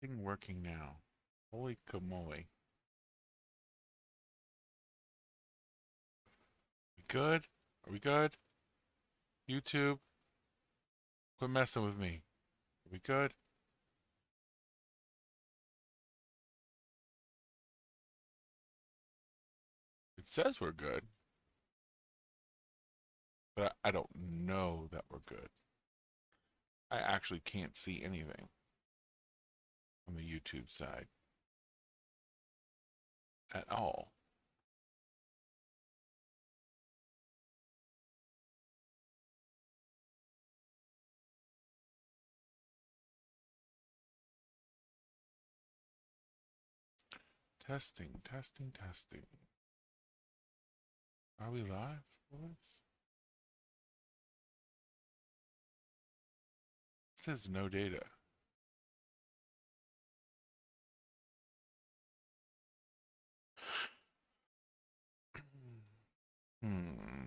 Thing working now. Holy camoly. We good? Are we good? YouTube, quit messing with me. Are we good? It says we're good, but I don't know that we're good. I actually can't see anything on the YouTube side at all. Testing, testing, testing. Are we live? It says no data. Hmm.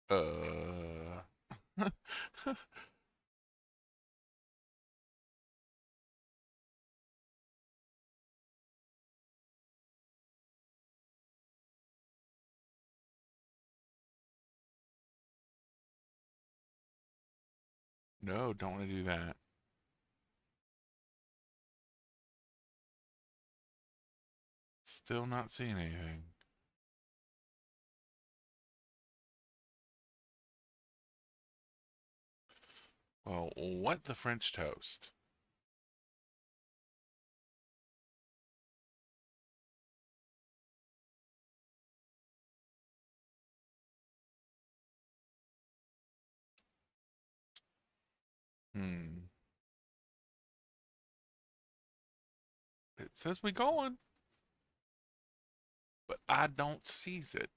Uh. No, don't want to do that. Still not seeing anything. Well, what the French toast? Hmm. It says we going, but I don't seize it.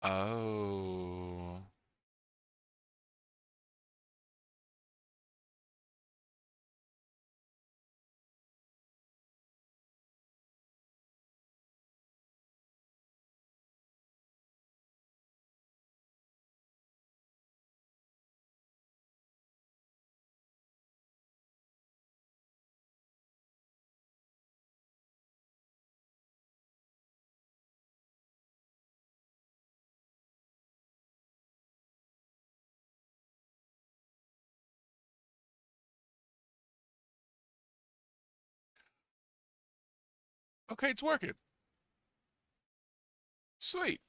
Oh. Okay, it's working. Sweet.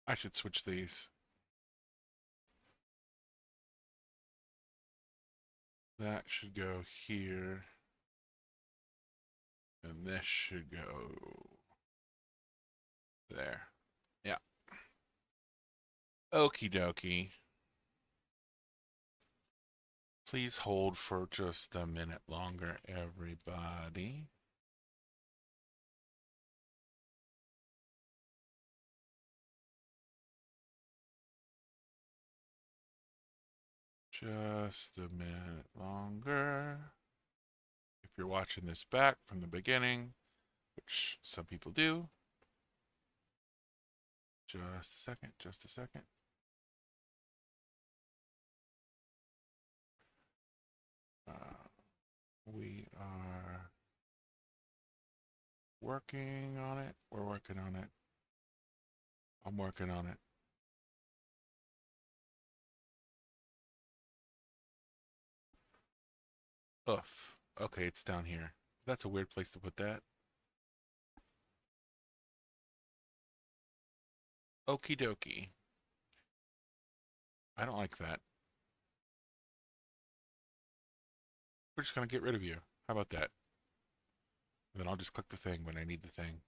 I should switch these. That should go here. And this should go there. Yeah. Okie dokie. Please hold for just a minute longer, everybody. Just a minute longer. If you're watching this back from the beginning, which some people do, just a second, just a second. We are working on it. We're working on it. I'm working on it. Oof. Okay, it's down here. That's a weird place to put that. Okie dokie. I don't like that. We're just going to get rid of you. How about that? And then I'll just click the thing when I need the thing.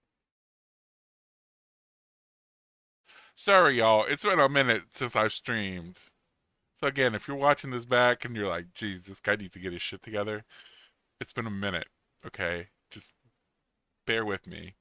Sorry, y'all. It's been a minute since I've streamed. So again, if you're watching this back and you're like, geez, this guy needs to get his shit together, it's been a minute, okay? Just bear with me.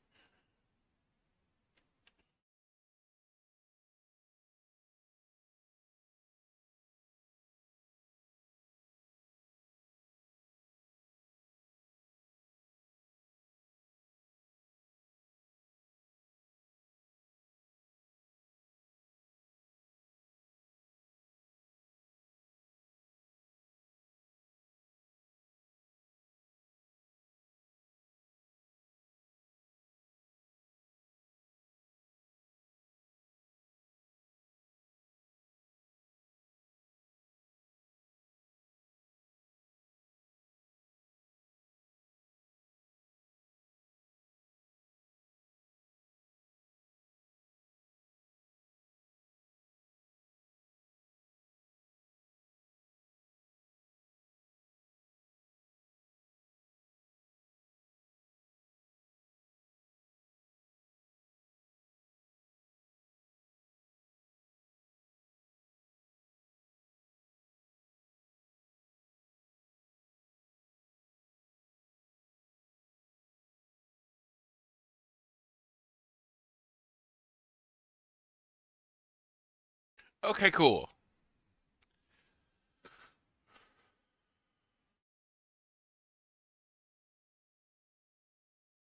Okay, cool.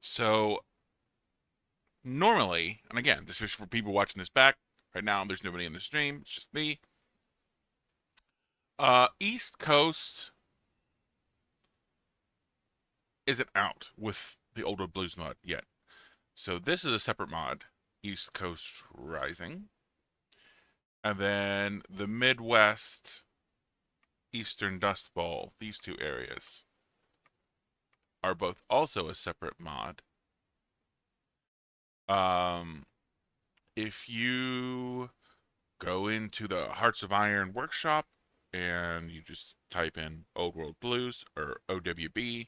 So normally, and again, this is for people watching this back. Right now, there's nobody in the stream. It's just me. East Coast isn't out with the older blues mod yet. So this is a separate mod, East Coast Rising. And then the Midwest Eastern Dust Bowl, these two areas are both also a separate mod. If you go into the Hearts of Iron workshop and you just type in Old World Blues or OWB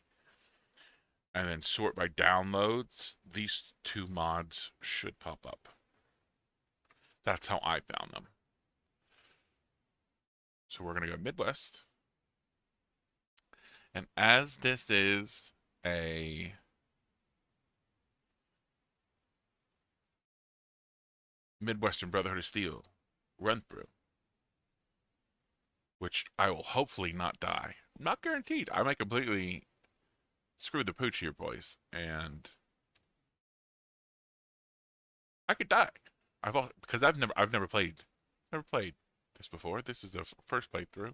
and then sort by downloads, these two mods should pop up. That's how I found them. So we're going to go Midwest. And as this is a Midwestern Brotherhood of Steel run through, which I will hopefully not die. Not guaranteed. I might completely screw the pooch here, boys, and I could die. Because I've never played this before. This is the first playthrough.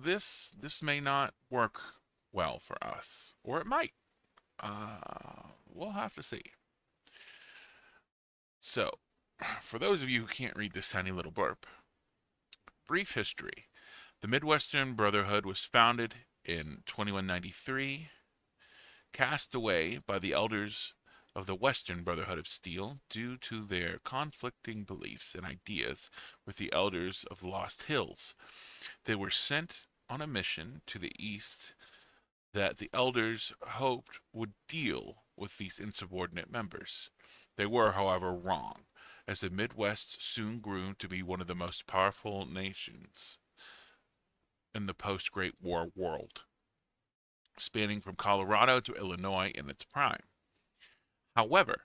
This may not work well for us, or it might. We'll have to see. So, for those of you who can't read this tiny little blurb, brief history. The Midwestern Brotherhood was founded in 2193, cast away by the elders of the Western Brotherhood of Steel due to their conflicting beliefs and ideas with the elders of Lost Hills. They were sent on a mission to the east that the elders hoped would deal with these insubordinate members. They were, however, wrong, as the Midwest soon grew to be one of the most powerful nations in the post-Great War world, spanning from Colorado to Illinois in its prime. However,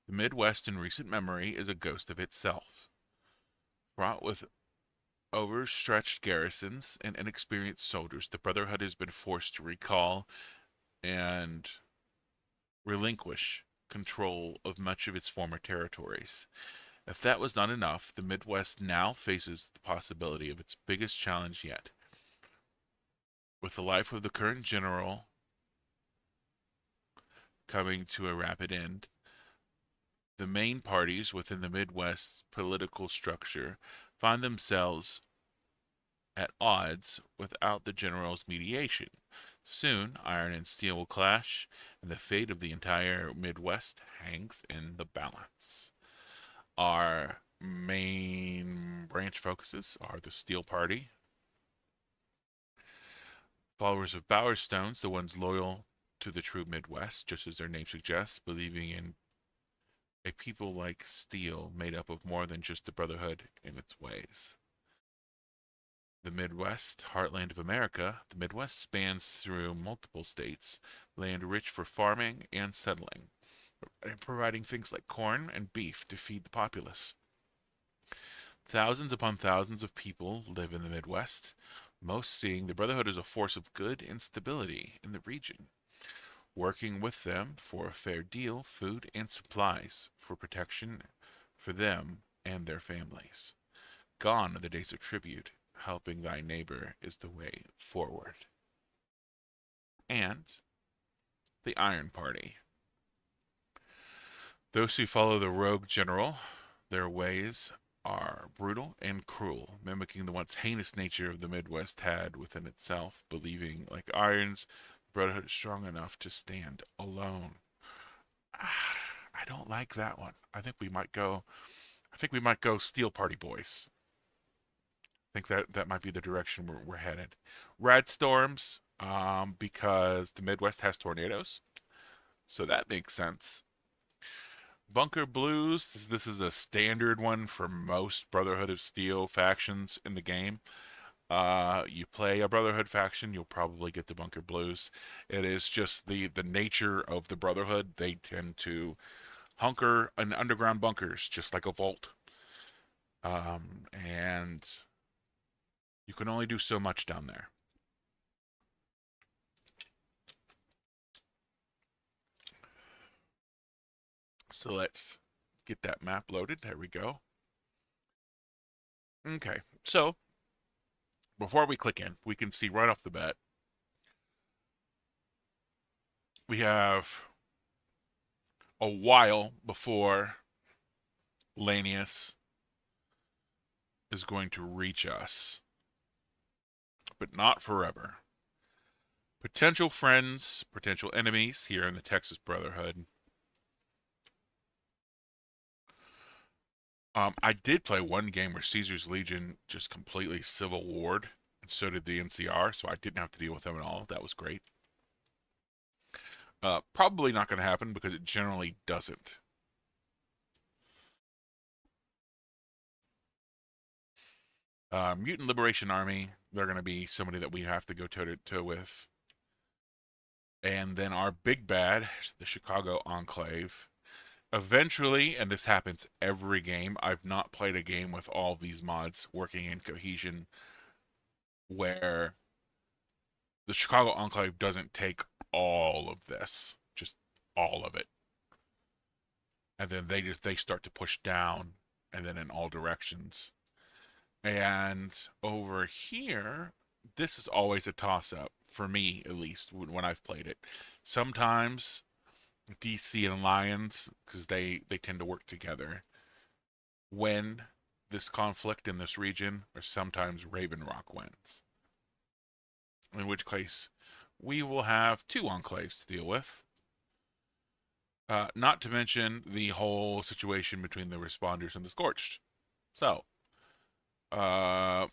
the Midwest in recent memory is a ghost of itself, fraught with overstretched garrisons and inexperienced soldiers. The Brotherhood has been forced to recall and relinquish control of much of its former territories. If that was not enough, the Midwest now faces the possibility of its biggest challenge yet. With the life of the current general coming to a rapid end, the main parties within the Midwest's political structure find themselves at odds without the general's mediation. Soon, iron and steel will clash, and the fate of the entire Midwest hangs in the balance. Our main branch focuses are the Steel Party, Followers of Bower Stones, the ones loyal to the true Midwest, just as their name suggests, believing in a people like steel made up of more than just the Brotherhood in its ways. The Midwest, heartland of America, the Midwest spans through multiple states, land rich for farming and settling, and providing things like corn and beef to feed the populace. Thousands upon thousands of people live in the Midwest, most seeing the Brotherhood as a force of good and stability in the region, working with them for a fair deal, food and supplies for protection for them and their families. Gone are the days of tribute. Helping thy neighbor is the way forward. And the Iron Party. Those who follow the rogue general, their ways are brutal and cruel, mimicking the once heinous nature of the Midwest had within itself, believing, like irons, the Brotherhood is strong enough to stand alone. I don't like that one. I think we might go. I think we might go Steel Party Boys. I think that might be the direction we're headed. Red storms, because the Midwest has tornadoes, so that makes sense. Bunker Blues, this is a standard one for most Brotherhood of Steel factions in the game. You play a Brotherhood faction, you'll probably get the Bunker Blues. It is just the nature of the Brotherhood. They tend to hunker in underground bunkers, just like a vault. And you can only do so much down there. So let's get that map loaded. There we go. Okay, so before we click in, we can see right off the bat we have a while before Lanius is going to reach us, but not forever. Potential friends, potential enemies here in the Texas Brotherhood. I did play one game where Caesar's Legion just completely civil warred, and so did the NCR, so I didn't have to deal with them at all. That was great. Probably not going to happen because it generally doesn't. Mutant Liberation Army, they're going to be somebody that we have to go toe to toe with. And then our big bad, the Chicago Enclave. Eventually, and this happens every game, I've not played a game with all these mods working in cohesion where the Chicago Enclave doesn't take all of this, just all of it. And then they start to push down and then in all directions. And over here, this is always a toss-up, for me at least, when I've played it. Sometimes DC and Lions, because they tend to work together, win this conflict in this region, or sometimes Raven Rock wins. In which case, we will have two enclaves to deal with. Not to mention the whole situation between the Responders and the Scorched. So,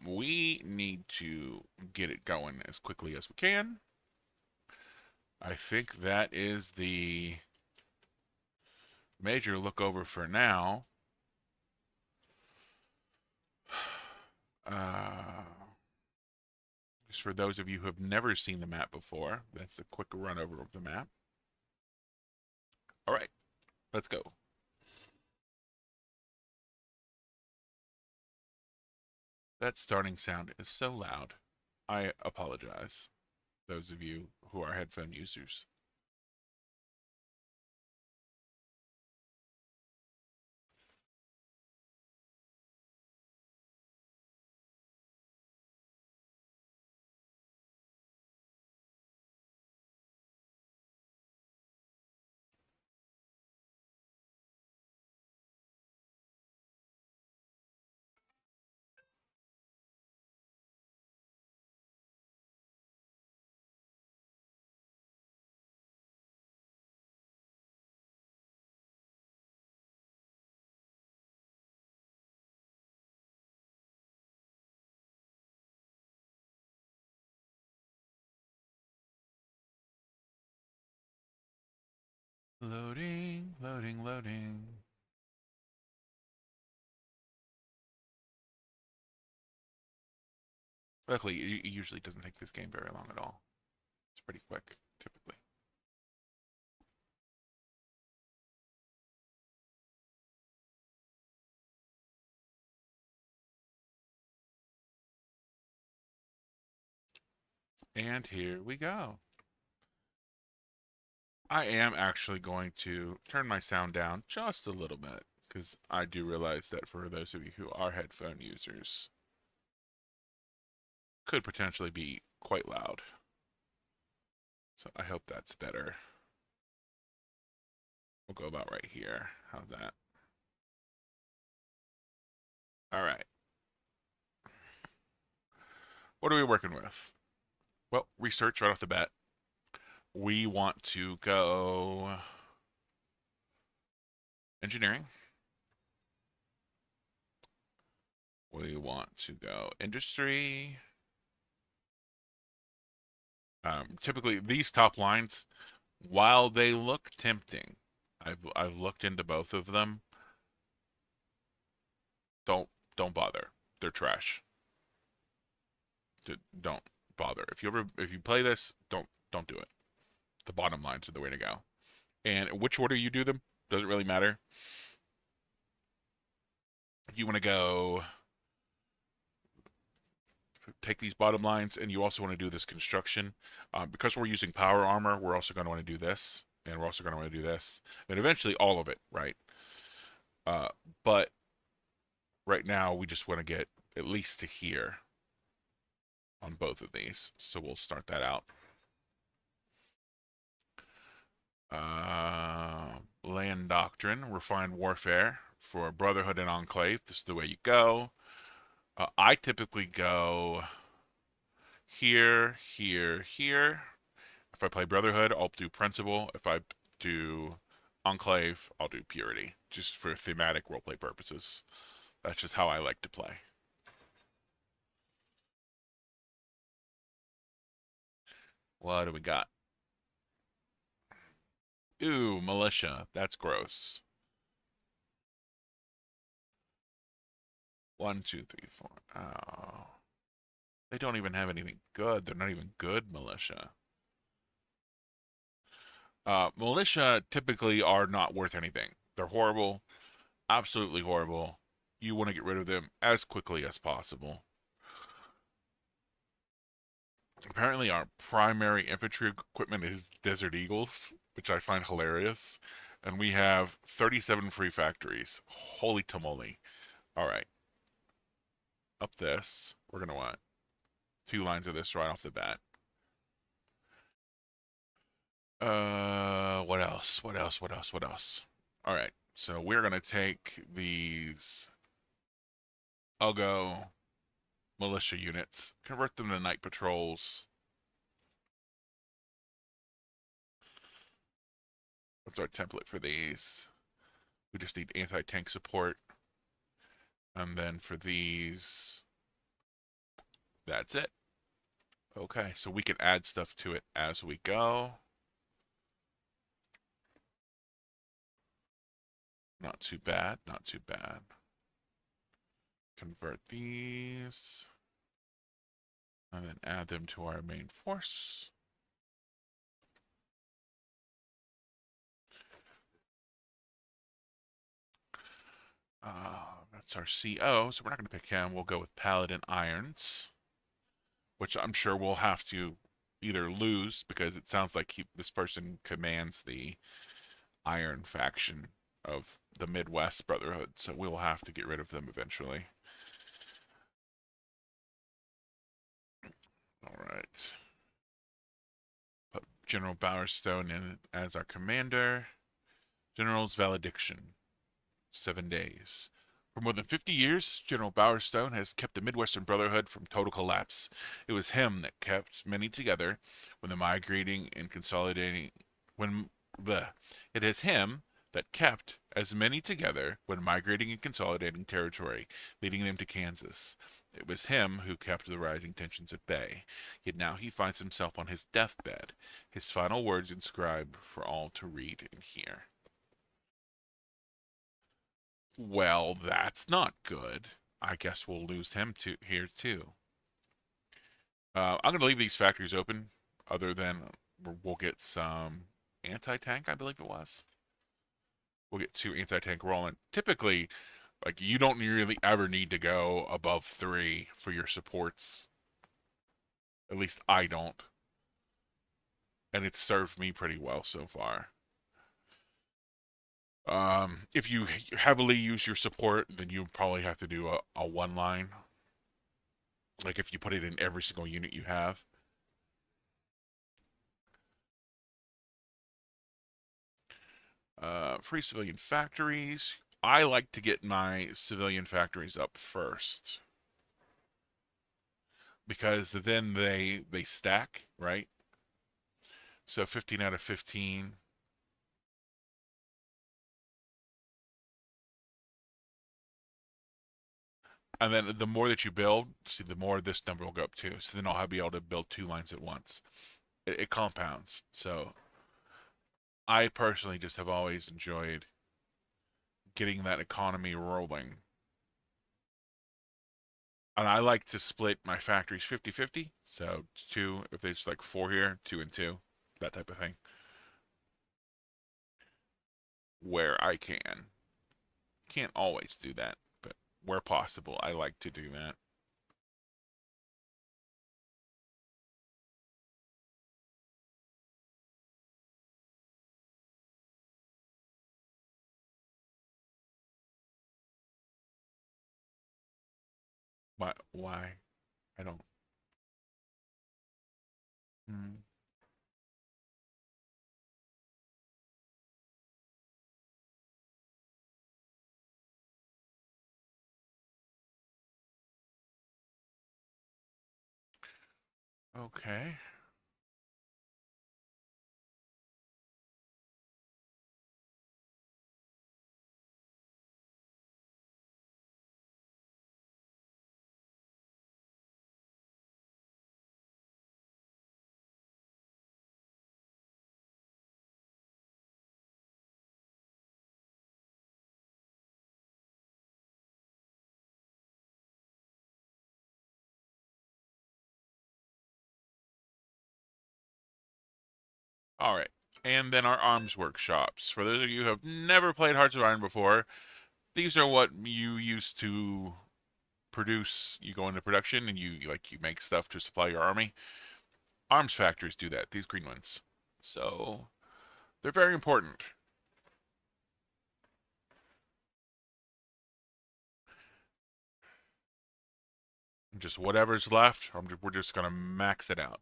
we need to get it going as quickly as we can. I think that is the major look over for now. Just for those of you who have never seen the map before, that's a quick run over of the map. All right, let's go. That starting sound is so loud. I apologize, those of you who are headphone users. Loading, loading, loading. Luckily, it usually doesn't take this game very long at all. It's pretty quick, typically. And here we go. I am actually going to turn my sound down just a little bit because I do realize that for those of you who are headphone users, could potentially be quite loud. So I hope that's better. We'll go about right here. How's that? All right. What are we working with? Well, research right off the bat. We want to go engineering. We want to go industry. Typically, these top lines, while they look tempting, I've looked into both of them. Don't bother. They're trash. Don't bother. If you play this, don't do it. The bottom lines are the way to go. And which order you do them doesn't really matter. You want to go take these bottom lines, and you also want to do this construction. Because we're using power armor, we're also going to want to do this, and we're also going to want to do this, and eventually all of it, right? But right now, we just want to get at least to here on both of these, so we'll start that out. Land Doctrine, Refined Warfare for Brotherhood and Enclave. This is the way you go. I typically go here, here, here. If I play Brotherhood, I'll do Principle. If I do Enclave, I'll do Purity, just for thematic roleplay purposes. That's just how I like to play. What do we got? Ooh, militia. That's gross. 1, 2, 3, 4. Oh. They don't even have anything good. They're not even good militia. Militia typically are not worth anything. They're horrible. Absolutely horrible. You want to get rid of them as quickly as possible. Apparently our primary infantry equipment is Desert Eagles, which I find hilarious. And we have 37 free factories. Holy tamale. Alright. Up this, we're going to want 2 lines of this right off the bat. What else? What else? What else? What else? Alright, so we're going to take these UGO militia units, convert them to night patrols. What's our template for these? We just need anti-tank support. And then for these, that's it. Okay, so we can add stuff to it as we go. Not too bad, not too bad. Convert these. And then add them to our main force. That's our CO, so we're not going to pick him. We'll go with Paladin Irons, which I'm sure we'll have to either lose because it sounds like this person commands the Iron faction of the Midwest Brotherhood, so we will have to get rid of them eventually. All right. Put General Bowerstone in as our commander. General's valediction. 7 days. For more than 50 years, General Bowerstone has kept the Midwestern Brotherhood from total collapse. It was him that kept many together when the migrating and consolidating it is him that kept as many together when migrating and consolidating territory, leading them to Kansas. It was him who kept the rising tensions at bay. Yet now he finds himself on his deathbed, his final words inscribed for all to read and hear. Well, that's not good. I guess we'll lose him here too. I'm going to leave these factories open, other than we'll get some anti-tank, I believe it was. We'll get 2 anti-tank rolling. Typically, like, you don't really ever need to go above 3 for your supports. At least I don't. And it's served me pretty well so far. If you heavily use your support, then you probably have to do a 1 line. Like if you put it in every single unit you have. Free civilian factories. I like to get my civilian factories up first. Because then they stack, right? So 15 out of 15. And then the more that you build, see, the more this number will go up too. So then I'll be able to build 2 lines at once. It compounds. So I personally just have always enjoyed getting that economy rolling. And I like to split my factories 50-50. So 2, if there's like 4 here, 2 and 2, that type of thing. Where I can. Can't always do that, but where possible, I like to do that. Why? I don't. Hmm. Okay. All right. And then our arms workshops. For those of you who have never played Hearts of Iron before, these are what you use to produce. You go into production and you make stuff to supply your army. Arms factories do that. These green ones. So they're very important. Just whatever's left, we're just gonna max it out.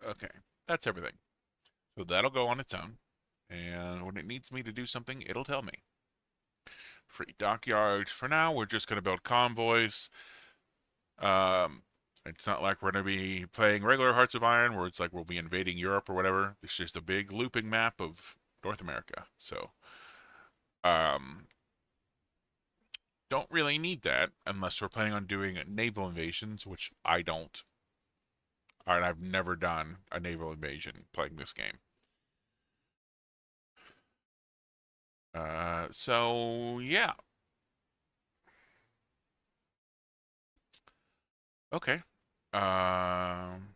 Okay, that's everything. So that'll go on its own. And when it needs me to do something, it'll tell me. Free dockyard. For now, we're just going to build convoys. It's not like we're going to be playing regular Hearts of Iron where it's like we'll be invading Europe or whatever. It's just a big looping map of North America. So, um, don't really need that unless we're planning on doing naval invasions, which I don't. Alright, I've never done a naval invasion playing this game. So yeah. Okay. Um,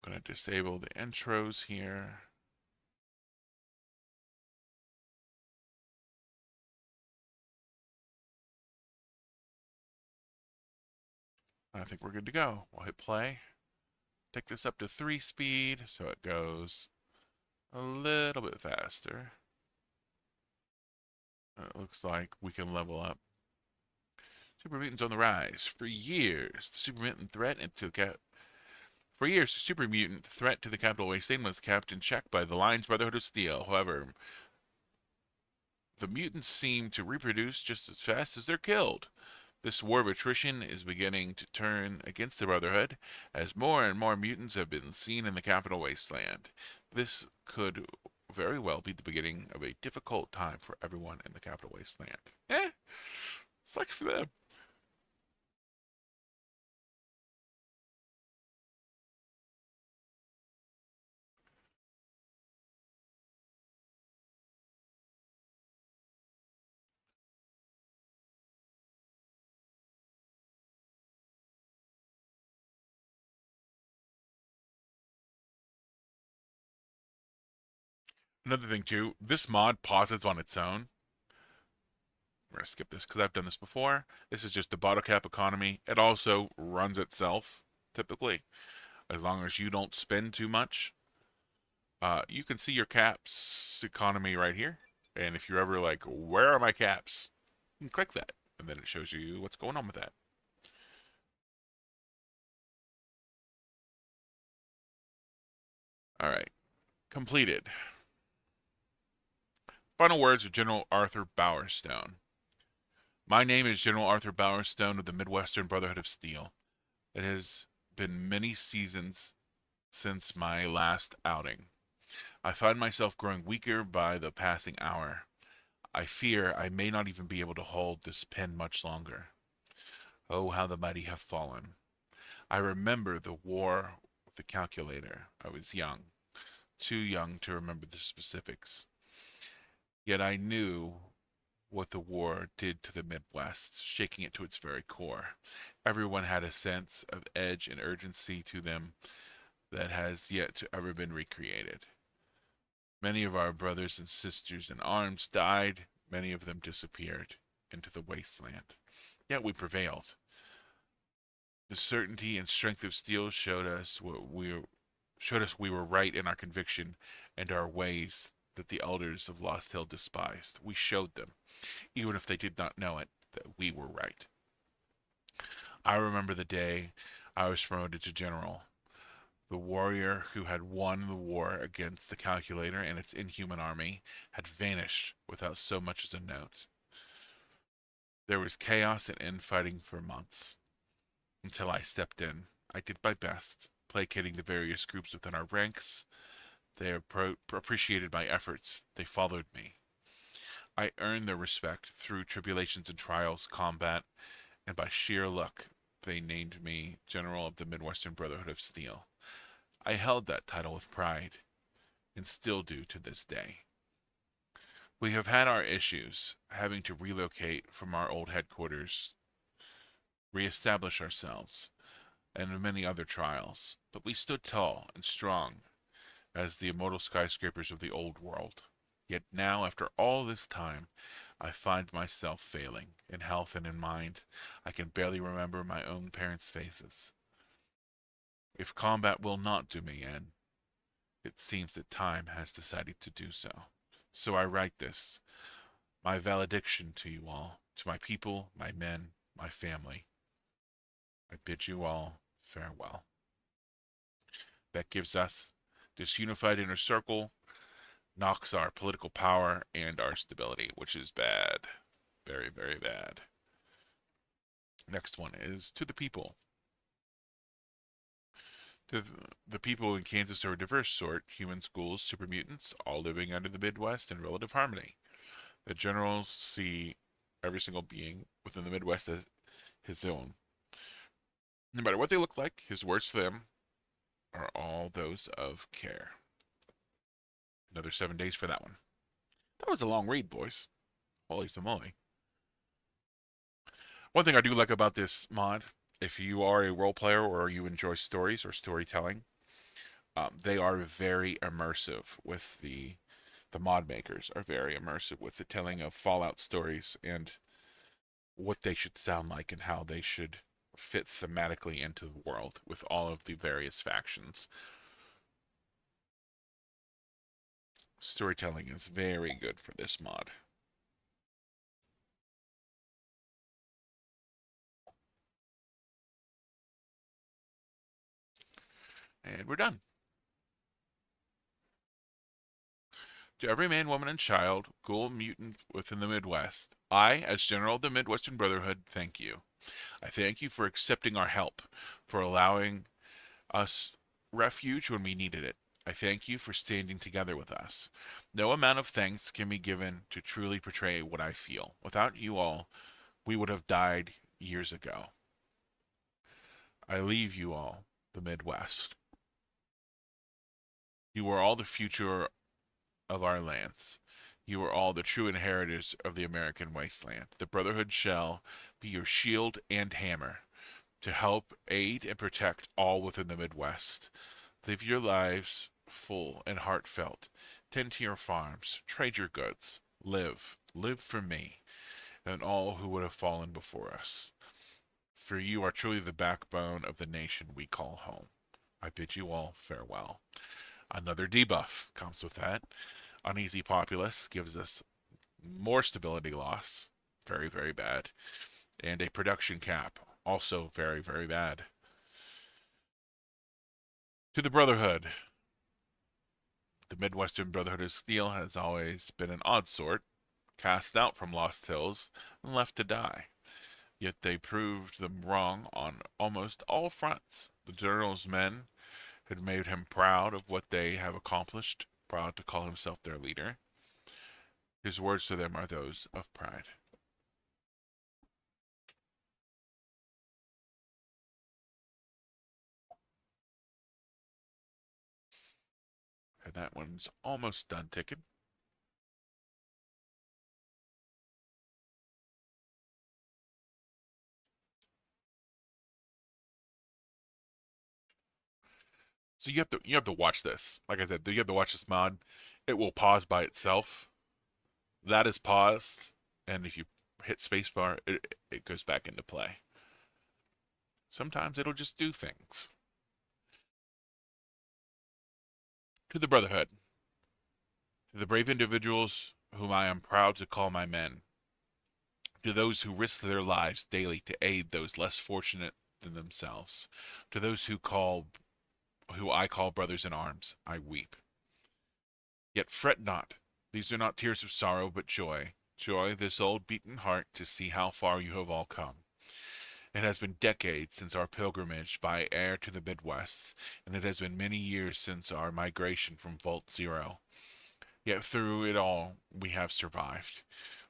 Gonna disable the intros here. I think we're good to go. We'll hit play. Take this up to 3 speed so it goes a little bit faster. It looks like we can level up. Super mutants on the rise. For years, the super mutant threat and took out For years, the super mutant threat to the capital wasteland was kept in check by the Lion's Brotherhood of Steel. However, the mutants seem to reproduce just as fast as they're killed. This war of attrition is beginning to turn against the Brotherhood, as more and more mutants have been seen in the capital wasteland. This could very well be the beginning of a difficult time for everyone in the capital wasteland. Sucks for them. Another thing too, this mod pauses on its own. We're gonna skip this because I've done this before. This is just the bottle cap economy. It also runs itself, typically, as long as you don't spend too much. You can see your caps economy right here. And if you're ever like, where are my caps? You can click that, and then it shows you what's going on with that. All right, completed. Final words of General Arthur Bowerstone. My name is General Arthur Bowerstone of the Midwestern Brotherhood of Steel. It has been many seasons since my last outing. I find myself growing weaker by the passing hour. I fear I may not even be able to hold this pen much longer. Oh, how the mighty have fallen. I remember the war with the calculator. I was young, too young to remember the specifics. Yet I knew what the war did to the Midwest, shaking it to its very core. Everyone had a sense of edge and urgency to them that has yet to ever been recreated. Many of our brothers and sisters in arms died, many of them disappeared into the wasteland. Yet we prevailed. The certainty and strength of steel showed us we were right in our conviction and our ways that the elders of Lost Hill despised. We showed them, even if they did not know it, that we were right. I remember the day I was promoted to general. The warrior who had won the war against the calculator and its inhuman army had vanished without so much as a note. There was chaos and infighting for months, until I stepped in. I did my best, placating the various groups within our ranks. They appreciated my efforts. They followed me. I earned their respect through tribulations and trials, combat, and by sheer luck, they named me General of the Midwestern Brotherhood of Steel. I held that title with pride, and still do to this day. We have had our issues, having to relocate from our old headquarters, reestablish ourselves, and many other trials, but we stood tall and strong as the immortal skyscrapers of the old world. Yet now, after all this time, I find myself failing in health and in mind. I can barely remember my own parents' faces. If combat will not do me in, it seems that time has decided to do so. So I write this, my valediction to you all, to my people, my men, my family. I bid you all farewell. That gives us this unified inner circle, knocks our political power and our stability, which is bad. Very, very bad. Next one is to the people. The people in Kansas are a diverse sort, human schools, super mutants, all living under the Midwest in relative harmony. The generals see every single being within the Midwest as his own. No matter what they look like, his words to them are all those of care. Another 7 days for that one. That was a long read, boys. Holy moly. One thing I do like about this mod, if you are a role player or you enjoy stories or storytelling, they are very immersive with the mod makers are very immersive with the telling of Fallout stories and what they should sound like and how they should fit thematically into the world with all of the various factions. Storytelling is very good for this mod. And we're done. To every man, woman, and child, ghoul, mutant within the Midwest, I, as General of the Midwestern Brotherhood, thank you. I thank you for accepting our help, for allowing us refuge when we needed it. I thank you for standing together with us. No amount of thanks can be given to truly portray what I feel. Without you all, we would have died years ago. I leave you all, the Midwest. You are all the future of our lands. You are all the true inheritors of the American wasteland. The Brotherhood shall be your shield and hammer to help aid and protect all within the Midwest. Live your lives full and heartfelt. Tend to your farms. Trade your goods. Live. Live for me and all who would have fallen before us. For you are truly the backbone of the nation we call home. I bid you all farewell. Another debuff comes with that. Uneasy Populace gives us more stability loss. Very, very bad. And a production cap. Also very, very bad. To the Brotherhood. The Midwestern Brotherhood of Steel has always been an odd sort, cast out from Lost Hills and left to die. Yet they proved them wrong on almost all fronts. The General's men had made him proud of what they have accomplished, proud to call himself their leader. His words to them are those of pride. And that one's almost done ticking. So you have to watch this. Like I said, you have to watch this mod. It will pause by itself. That is paused, and if you hit spacebar, it goes back into play. Sometimes it'll just do things. To the Brotherhood, to the brave individuals whom I am proud to call my men, to those who risk their lives daily to aid those less fortunate than themselves, to those who I call brothers in arms, I weep. Yet fret not, these are not tears of sorrow, but joy. Joy, this old beaten heart, to see how far you have all come. It has been decades since our pilgrimage by air to the Midwest, and it has been many years since our migration from Vault Zero. Yet through it all, we have survived.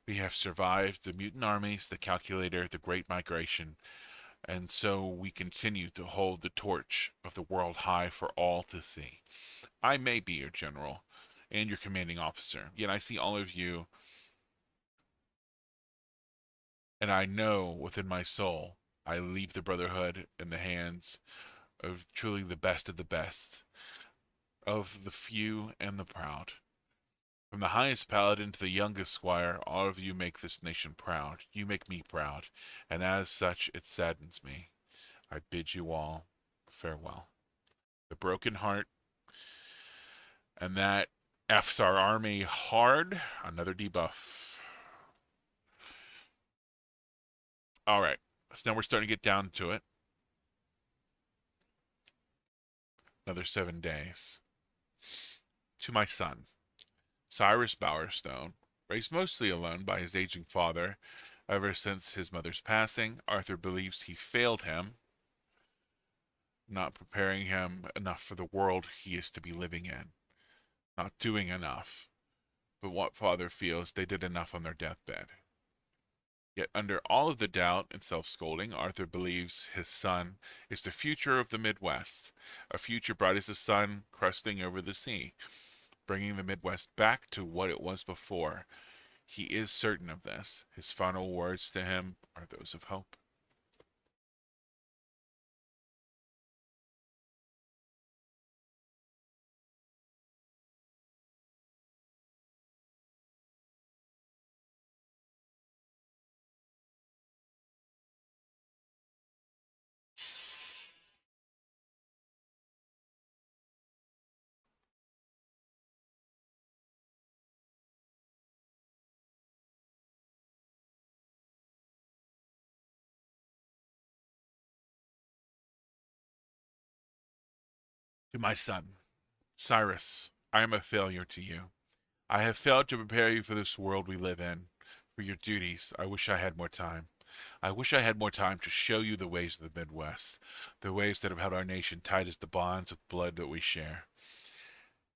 We have survived the mutant armies, the calculator, the Great Migration, and so we continue to hold the torch of the world high for all to see. I may be your general and your commanding officer, yet I see all of you, and I know within my soul I leave the Brotherhood in the hands of truly the best of the best, of the few and the proud. From the highest paladin to the youngest squire, all of you make this nation proud. You make me proud, and as such it saddens me. I bid you all farewell. The broken heart, and that F's our army hard. Another debuff. All right, so now we're starting to get down to it. Another 7 days. To my son, Cyrus Bowerstone, raised mostly alone by his aging father. Ever since his mother's passing, Arthur believes he failed him, not preparing him enough for the world he is to be living in, not doing enough. But what father feels they did enough on their deathbed. Yet under all of the doubt and self-scolding, Arthur believes his son is the future of the Midwest, a future bright as the sun crusting over the sea, bringing the Midwest back to what it was before. He is certain of this. His final words to him are those of hope. To my son, Cyrus, I am a failure to you. I have failed to prepare you for this world we live in, for your duties. I wish I had more time. I wish I had more time to show you the ways of the Midwest, the ways that have held our nation tight as the bonds of blood that we share.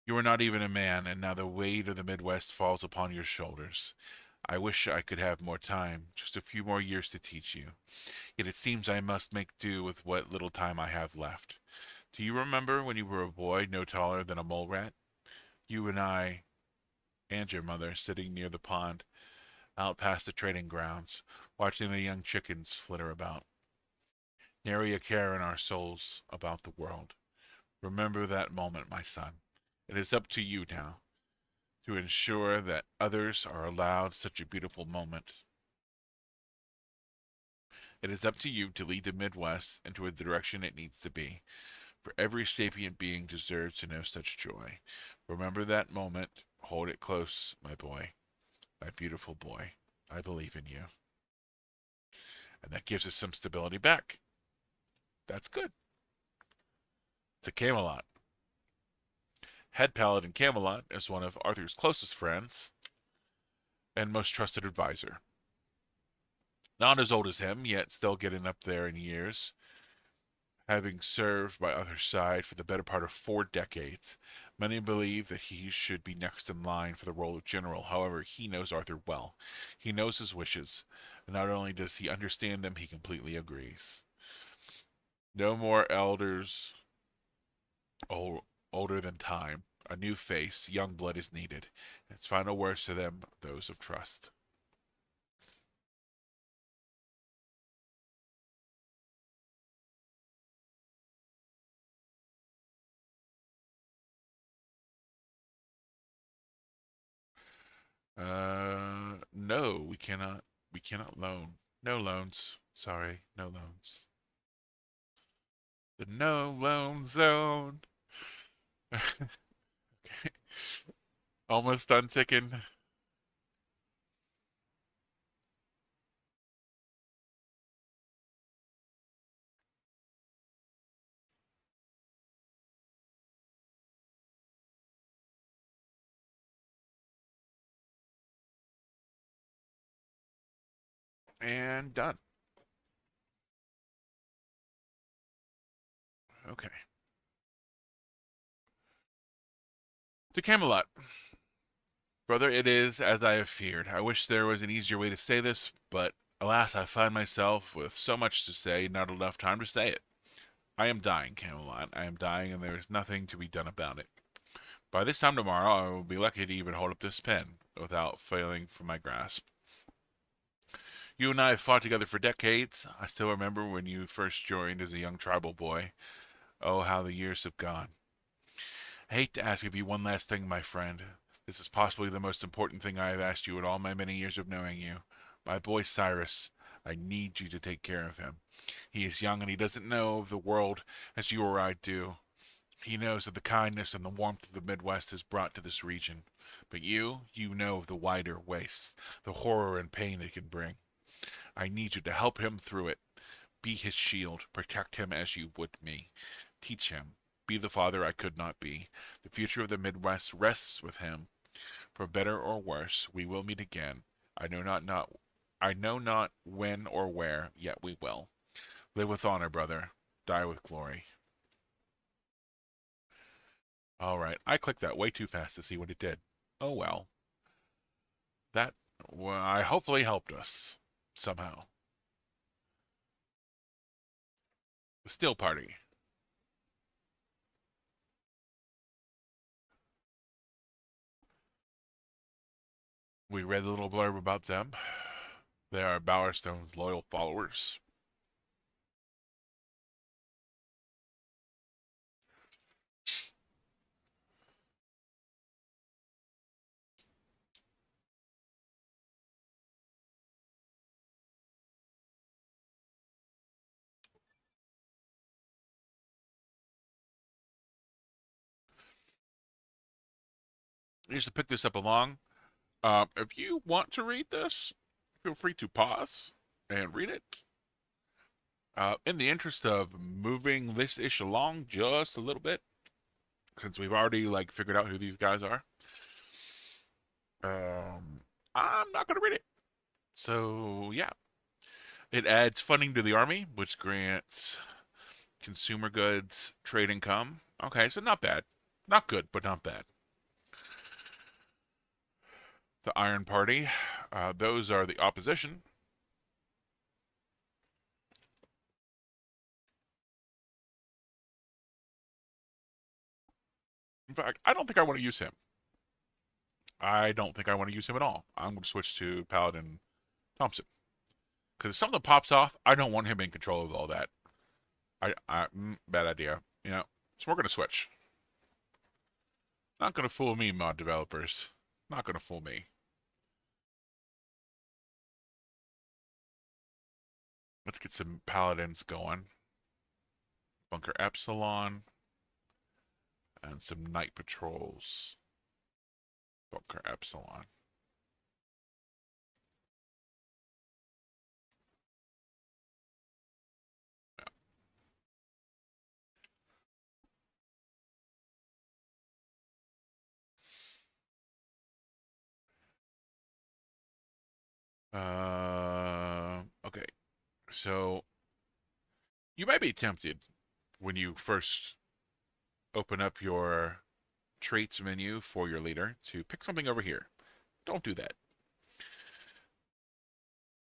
You are not even a man, and now the weight of the Midwest falls upon your shoulders. I wish I could have more time, just a few more years to teach you. Yet it seems I must make do with what little time I have left. Do you remember when you were a boy no taller than a mole rat? You and I, and your mother, sitting near the pond, out past the trading grounds, watching the young chickens flitter about. Nary a care in our souls about the world. Remember that moment, my son. It is up to you now to ensure that others are allowed such a beautiful moment. It is up to you to lead the Midwest into a direction it needs to be, for every sapient being deserves to know such joy. Remember that moment. Hold it close, my boy, my beautiful boy. I believe in you. And that gives us some stability back. That's good. To Camelot. Head Paladin Camelot is one of Arthur's closest friends and most trusted advisor. Not as old as him, yet still getting up there in years, having served by Arthur's side for the better part of 4 decades. Many believe that he should be next in line for the role of general. However, he knows Arthur well. He knows his wishes, and not only does he understand them, he completely agrees. No more elders older than time. A new face, young blood is needed. Its final words to them, those of trust. No, we cannot. We cannot loan. No loans. Sorry, no loans. The no loan zone. Okay. Almost done ticking. And done. Okay. To Camelot. Brother, it is as I have feared. I wish there was an easier way to say this, but alas, I find myself with so much to say, not enough time to say it. I am dying, Camelot. I am dying, and there is nothing to be done about it. By this time tomorrow, I will be lucky to even hold up this pen without failing from my grasp. You and I have fought together for decades. I still remember when you first joined as a young tribal boy. Oh, how the years have gone. I hate to ask of you one last thing, my friend. This is possibly the most important thing I have asked you in all my many years of knowing you. My boy Cyrus, I need you to take care of him. He is young and he doesn't know of the world as you or I do. He knows of the kindness and the warmth the Midwest has brought to this region. But you know of the wider wastes, the horror and pain it can bring. I need you to help him through it. Be his shield. Protect him as you would me. Teach him. Be the father I could not be. The future of the Midwest rests with him. For better or worse, we will meet again. I know not when or where, yet we will. Live with honor, brother. Die with glory. All right, I clicked that way too fast to see what it did. Oh well. That I hopefully helped us somehow. The Steel Party. We read a little blurb about them. They are Bowerstone's loyal followers. I used to pick this up along. If you want to read this, feel free to pause and read it. In the interest of moving this ish along just a little bit, since we've already like figured out who these guys are, um, I'm not gonna read it. So yeah, it adds funding to the army, which grants consumer goods trade income. Okay, so not bad, not good, but not bad. The Iron Party, those are the opposition. In fact, I don't think I want to use him. I don't think I want to use him at all. I'm going to switch to Paladin Thompson. Because if something pops off, I don't want him in control of all that. Bad idea. You know, so we're going to switch. Not going to fool me, mod developers. Not going to fool me. Let's get some Paladins going. Bunker Epsilon. And some night patrols. Bunker Epsilon. Okay. So you might be tempted when you first open up your traits menu for your leader to pick something over here. Don't do that.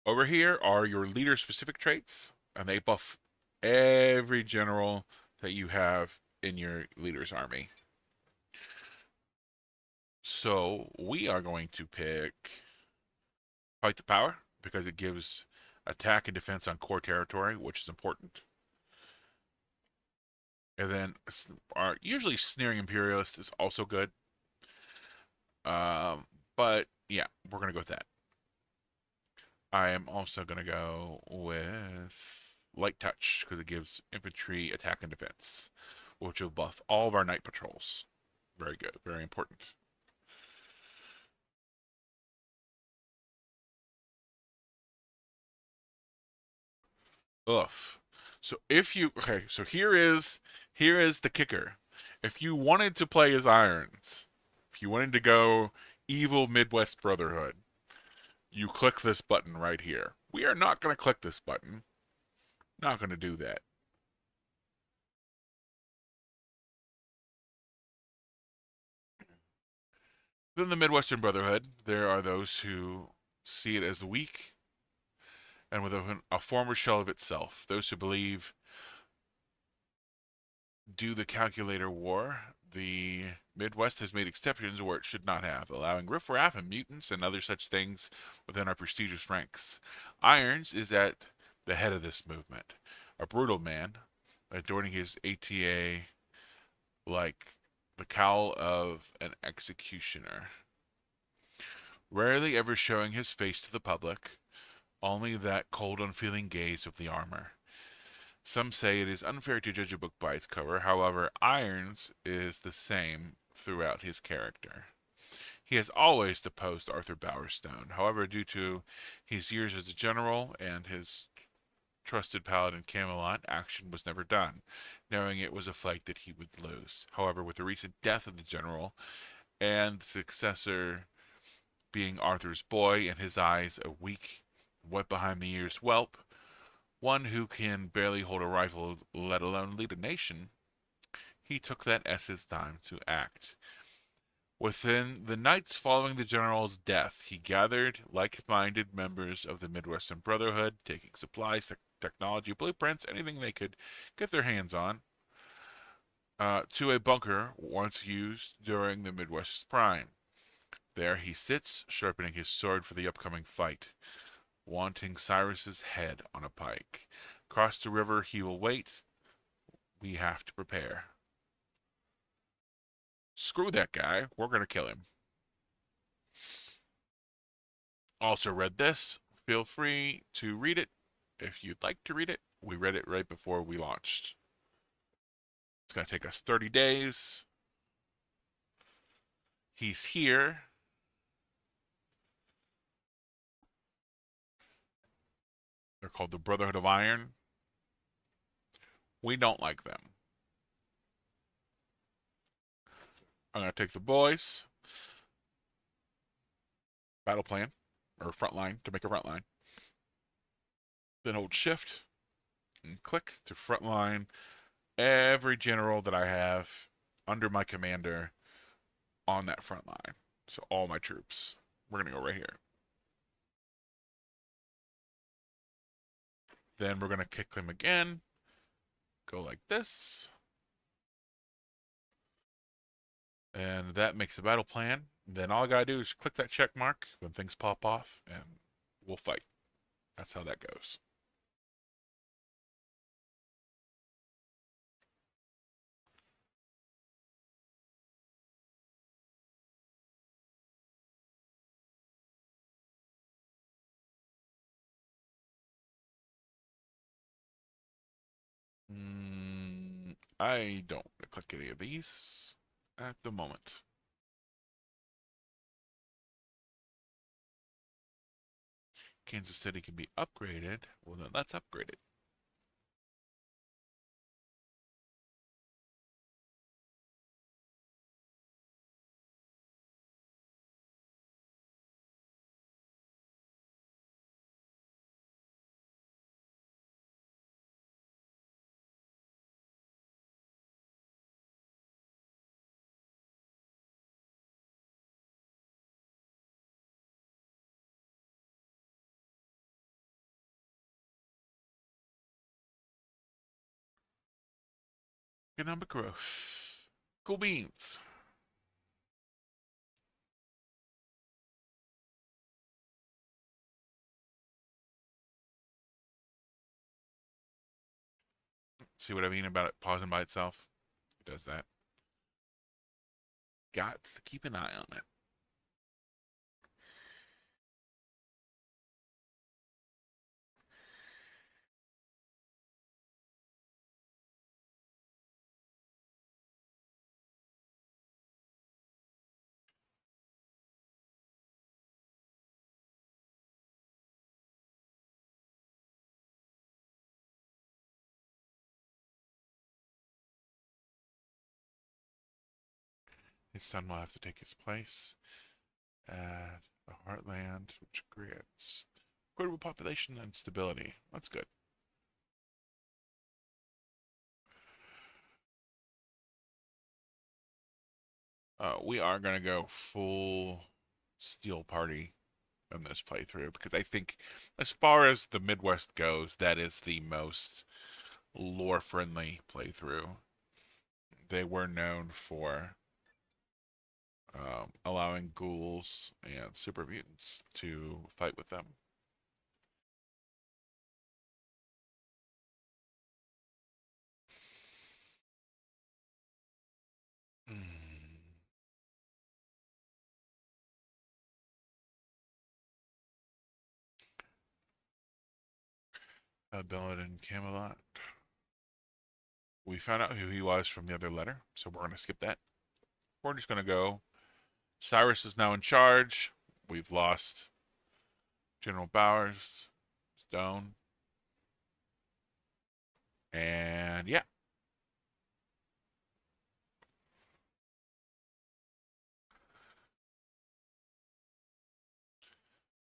Over here are your leader specific traits, and they buff every general that you have in your leader's army. So we are going to pick Fight the Power because it gives attack and defense on core territory, which is important. And then usually Sneering Imperialist is also good. But yeah, we're going to go with that. I am also going to go with Light Touch because it gives infantry attack and defense, which will buff all of our night patrols. Very good, very important. Ugh. So if you so here is the kicker. If you wanted to play as Irons, if you wanted to go evil Midwest Brotherhood, you click this button right here. We are not going to click this button. Not going to do that. Then the Midwestern Brotherhood, there are those who see it as weak and with a former shell of itself. Those who believe due the calculator war, the Midwest has made exceptions where it should not have, allowing riffraff and mutants and other such things within our prestigious ranks. Irons is at the head of this movement, a brutal man, adorning his ATA like the cowl of an executioner, rarely ever showing his face to the public, only that cold, unfeeling gaze of the armor. Some say it is unfair to judge a book by its cover. However, Irons is the same throughout his character. He has always deposed Arthur Bowerstone. However, due to his years as a general and his trusted paladin Camelot, action was never done, knowing it was a fight that he would lose. However, with the recent death of the general and the successor being Arthur's boy and his eyes a weak, wet behind the ears whelp, one who can barely hold a rifle, let alone lead a nation, he took that as his time to act. Within the nights following the general's death, he gathered like-minded members of the Midwestern Brotherhood, taking supplies, technology, blueprints, anything they could get their hands on, to a bunker once used during the Midwest's prime. There he sits, sharpening his sword for the upcoming fight, wanting Cyrus's head on a pike. Across the river he will wait. We have to prepare. Screw that guy. We're going to kill him. Also read this. Feel free to read it if you'd like to read it. We read it right before we launched. It's going to take us 30 days. He's here. They're called the Brotherhood of Iron. We don't like them. I'm going to take the boys, battle plan, or front line to make a front line. Then hold shift and click to front line every general that I have under my commander on that front line. So all my troops. We're going to go right here. Then we're going to kick them again. Go like this. And that makes a battle plan. Then all I got to do is click that check mark when things pop off, and we'll fight. That's how that goes. I don't want to click any of these at the moment. Kansas City can be upgraded. Well, then let's upgrade it. Economic growth. Cool beans. See what I mean about it pausing by itself? It does that. Got to keep an eye on it. His son will have to take his place at the heartland, which creates equitable population and stability. That's good. We are going to go full steel party in this playthrough because I think, as far as the Midwest goes, that is the most lore-friendly playthrough. They were known for allowing ghouls and super mutants to fight with them. Ballad in Camelot. We found out who he was from the other letter, so we're going to skip that. We're just going to go. Cyrus is now in charge. We've lost General Bowers, Stone, and yeah.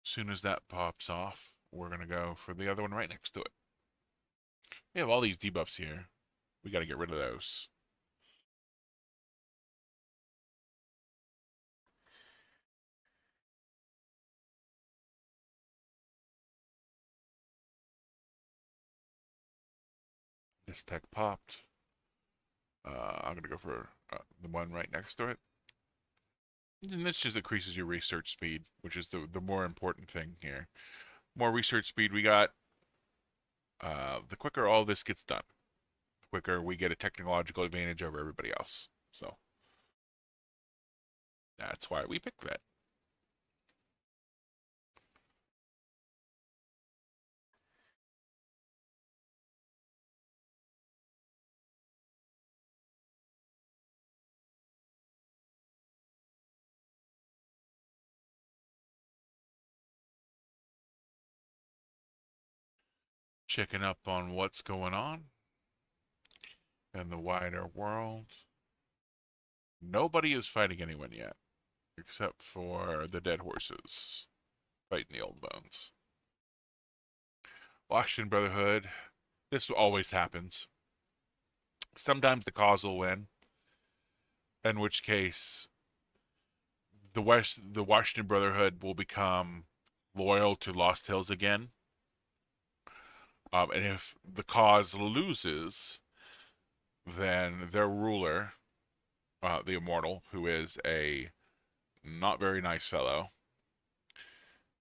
As soon as that pops off, we're going to go for the other one right next to it. We have all these debuffs here. We got to get rid of those. This tech popped. I'm going to go for the one right next to it. And this just increases your research speed, which is the more important thing here. More research speed we got, the quicker all this gets done. The quicker we get a technological advantage over everybody else. So that's why we picked that. Checking up on what's going on in the wider world. Nobody is fighting anyone yet, except for the dead horses fighting the old bones. Washington Brotherhood. This always happens. Sometimes the cause will win, in which case the Washington Brotherhood will become loyal to Lost Hills again. And if the cause loses, then their ruler, the Immortal, who is a not very nice fellow,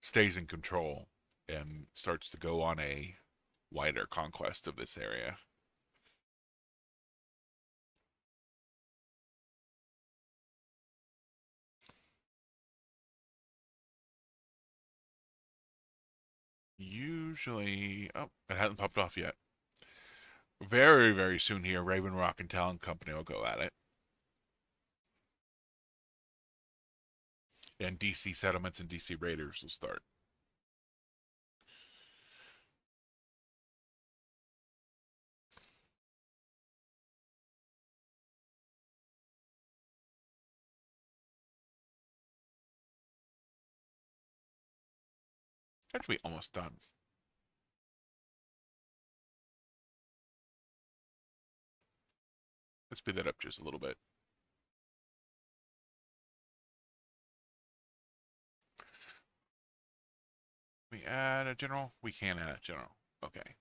stays in control and starts to go on a wider conquest of this area. Usually, oh, it hasn't popped off yet. Very, very soon here, Raven Rock and Talon Company will go at it. And DC settlements and DC raiders will start. Actually, almost done. Let's speed that up just a little bit. We add a general? We can add a general. Okay.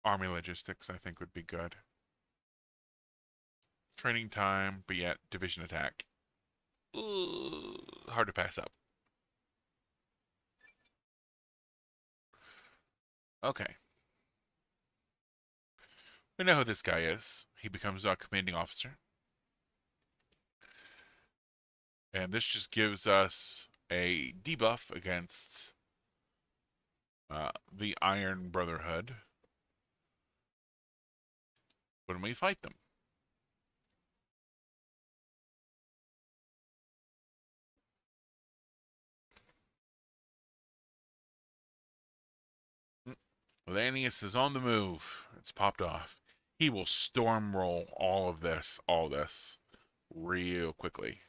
Army logistics, I think, would be good. Training time, but yet division attack. Hard to pass up. Okay. We know who this guy is. He becomes our commanding officer. And this just gives us a debuff against the Iron Brotherhood when we fight them. Lanius is on the move. It's popped off. He will storm roll all this, real quickly.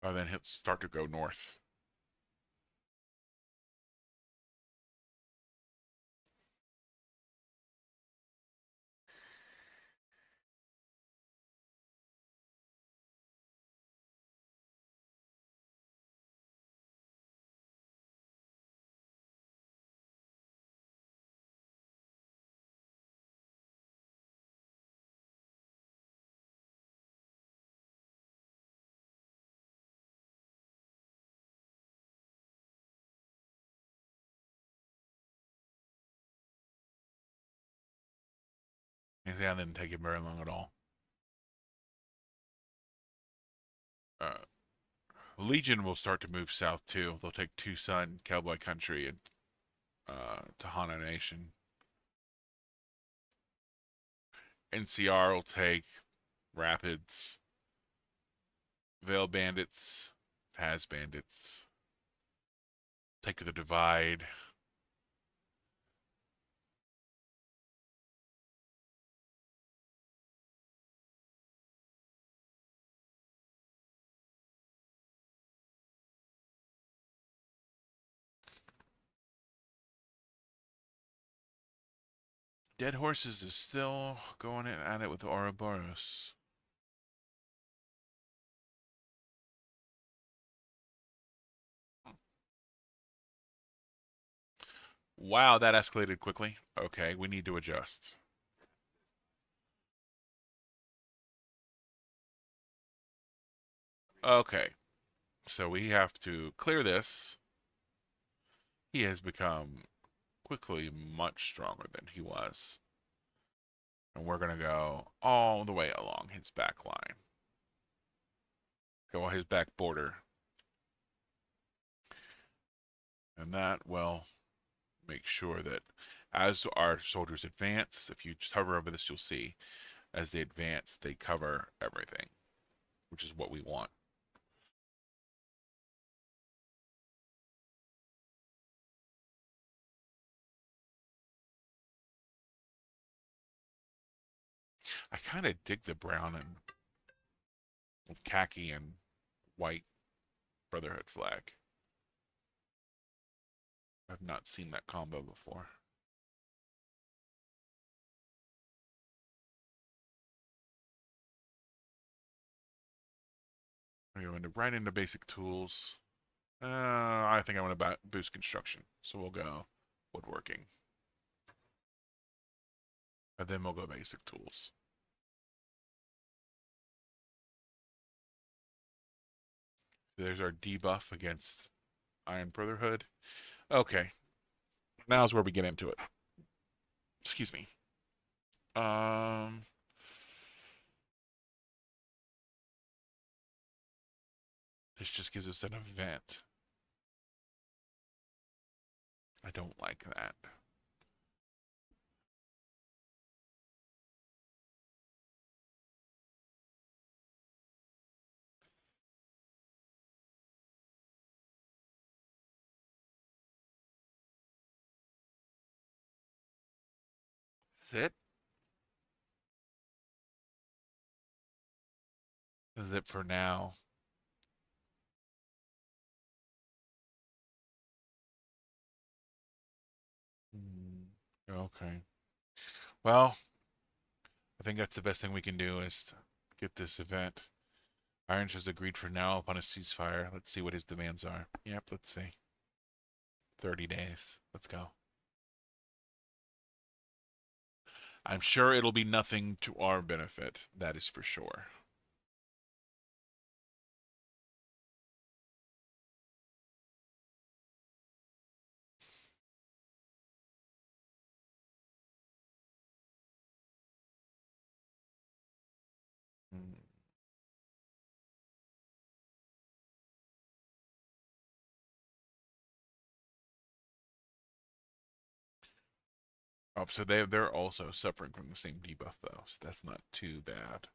Then he'll start to go north. And that didn't take him very long at all. Legion will start to move south too. They'll take Tucson, Cowboy Country, and Tohono Nation. NCR will take Rapids, Veil Bandits, Paz Bandits, take the Divide. Dead Horses is still going at it with Ouroboros. Wow, that escalated quickly. Okay, we need to adjust. Okay, so we have to clear this. He has become quickly much stronger than he was. And we're going to go all the way along his back line. Go on his back border. And that will make sure that as our soldiers advance, if you just hover over this, you'll see as they advance, they cover everything, which is what we want. I kind of dig the brown and with khaki and white Brotherhood flag. I've not seen that combo before. We go into right into basic tools. I think I want to boost construction, so we'll go woodworking, and then we'll go basic tools. There's our debuff against Iron Brotherhood. Okay, now's where we get into it. Excuse me. Um, this just gives us an event. I don't like that. Is it? Is it for now? Okay. Well, I think that's the best thing we can do is get this event. Irons has agreed for now upon a ceasefire. Let's see what his demands are. Yep, let's see. 30 days. Let's go. I'm sure it'll be nothing to our benefit. That is for sure. Hmm. Oh, so they're also suffering from the same debuff though, so that's not too bad.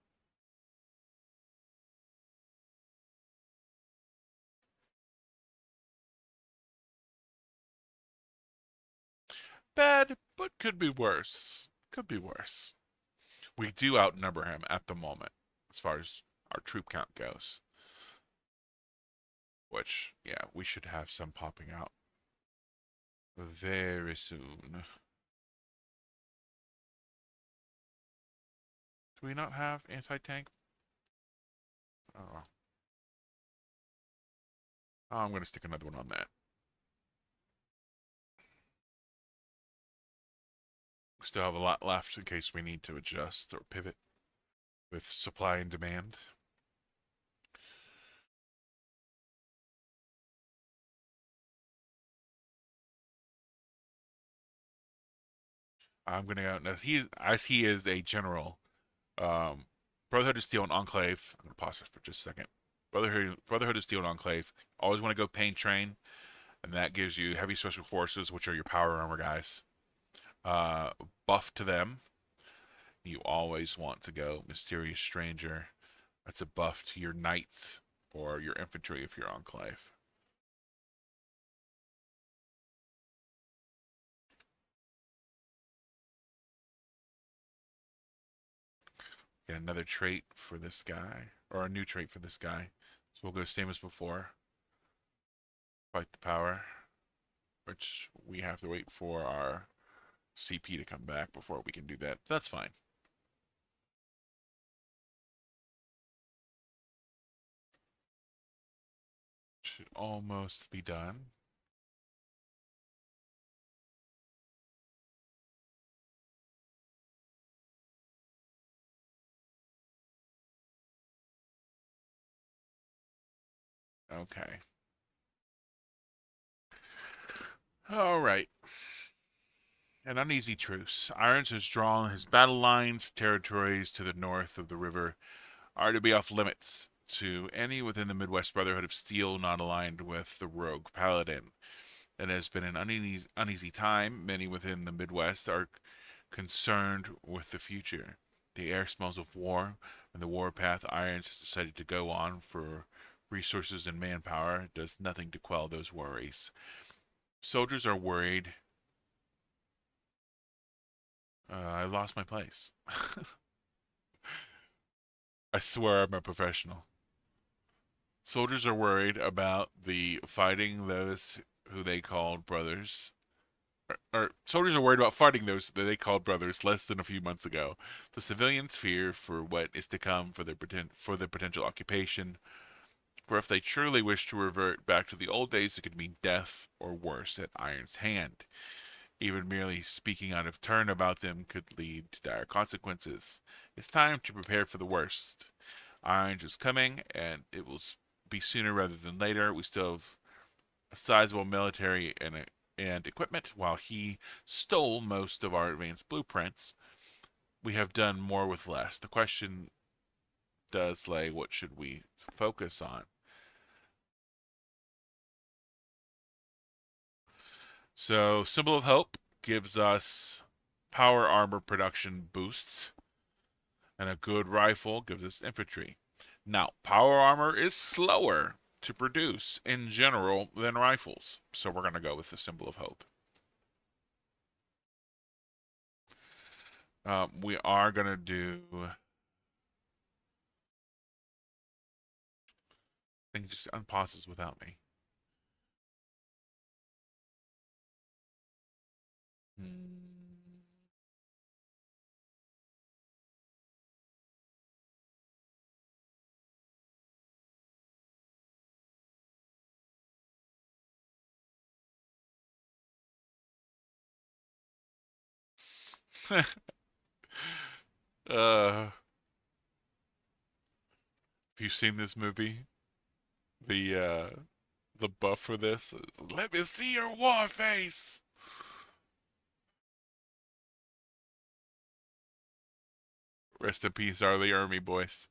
Bad, but could be worse. Could be worse. We do outnumber him at the moment, as far as our troop count goes. Which, yeah, we should have some popping out very soon. Do we not have anti-tank? Oh. Oh, I'm going to stick another one on that. We still have a lot left in case we need to adjust or pivot with supply and demand. I'm going to go, as he is a general, um, Brotherhood of Steel and Enclave. I'm going to pause this for just a second. Brotherhood of Steel and Enclave. Always want to go Pain Train, and that gives you heavy special forces, which are your power armor guys. Buff to them. You always want to go Mysterious Stranger. That's a buff to your knights or your infantry if you're Enclave. Get another trait for this guy, or a new trait for this guy. So we'll go same as before. Fight the power, which we have to wait for our CP to come back before we can do that. That's fine. Should almost be done. Okay. All right. An uneasy truce. Irons has drawn his battle lines. Territories to the north of the river are to be off limits to any within the Midwest Brotherhood of Steel not aligned with the rogue paladin. It has been an uneasy time. Many within the Midwest are concerned with the future. The air smells of war, and the warpath Irons has decided to go on for resources and manpower does nothing to quell those worries. Soldiers are worried. I lost my place. I swear I'm a professional. Soldiers are worried about the fighting those who they called brothers. Or soldiers are worried about fighting those that they called brothers less than a few months ago. The civilians fear for what is to come for for the potential occupation. For if they truly wish to revert back to the old days, it could mean death or worse at Iron's hand. Even merely speaking out of turn about them could lead to dire consequences. It's time to prepare for the worst. Irons is coming, and it will be sooner rather than later. We still have a sizable military and equipment. While he stole most of our advanced blueprints, we have done more with less. The question does lay, what should we focus on? So, Symbol of Hope gives us power armor production boosts, and a good rifle gives us infantry. Now, power armor is slower to produce in general than rifles, so we're going to go with the Symbol of Hope. We are going to do. I think it just unpauses without me. Have you seen this movie? The uh, the buff for this. Let me see your war face. Rest in peace, our Lee Army boys.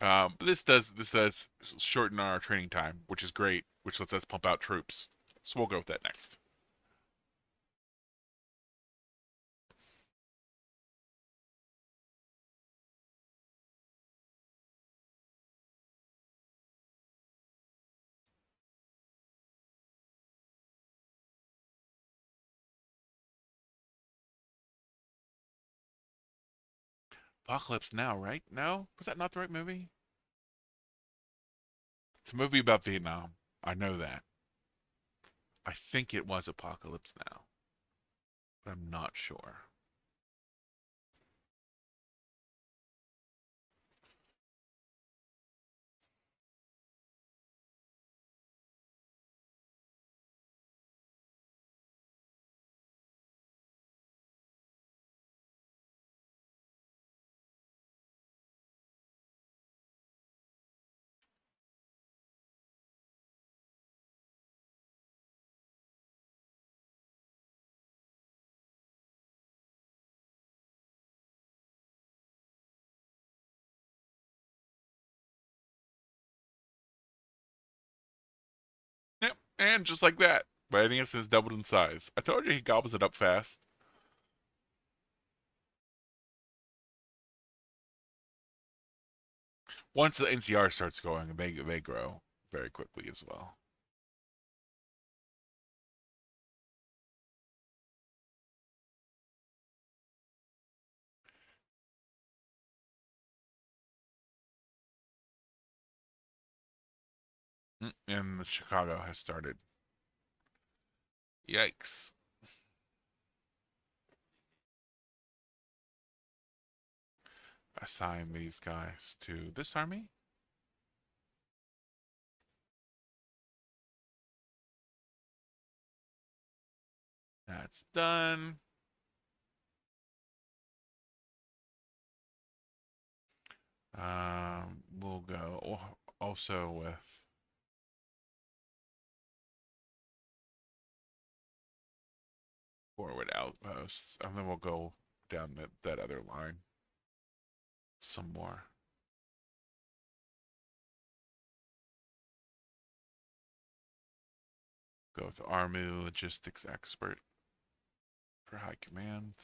But this does shorten our training time, which is great, which lets us pump out troops. So we'll go with that next. Apocalypse Now, right? No, was that not the right movie? It's a movie about Vietnam. I know that. I think it was Apocalypse Now, but I'm not sure. Yep, and just like that, by any instance, doubled in size. I told you he gobbles it up fast. Once the NCR starts going, they grow very quickly as well. And Chicago has started. Yikes. Assign these guys to this army. That's done. We'll go also with forward outposts, and then we'll go down that other line some more. Go with Army logistics expert for high command.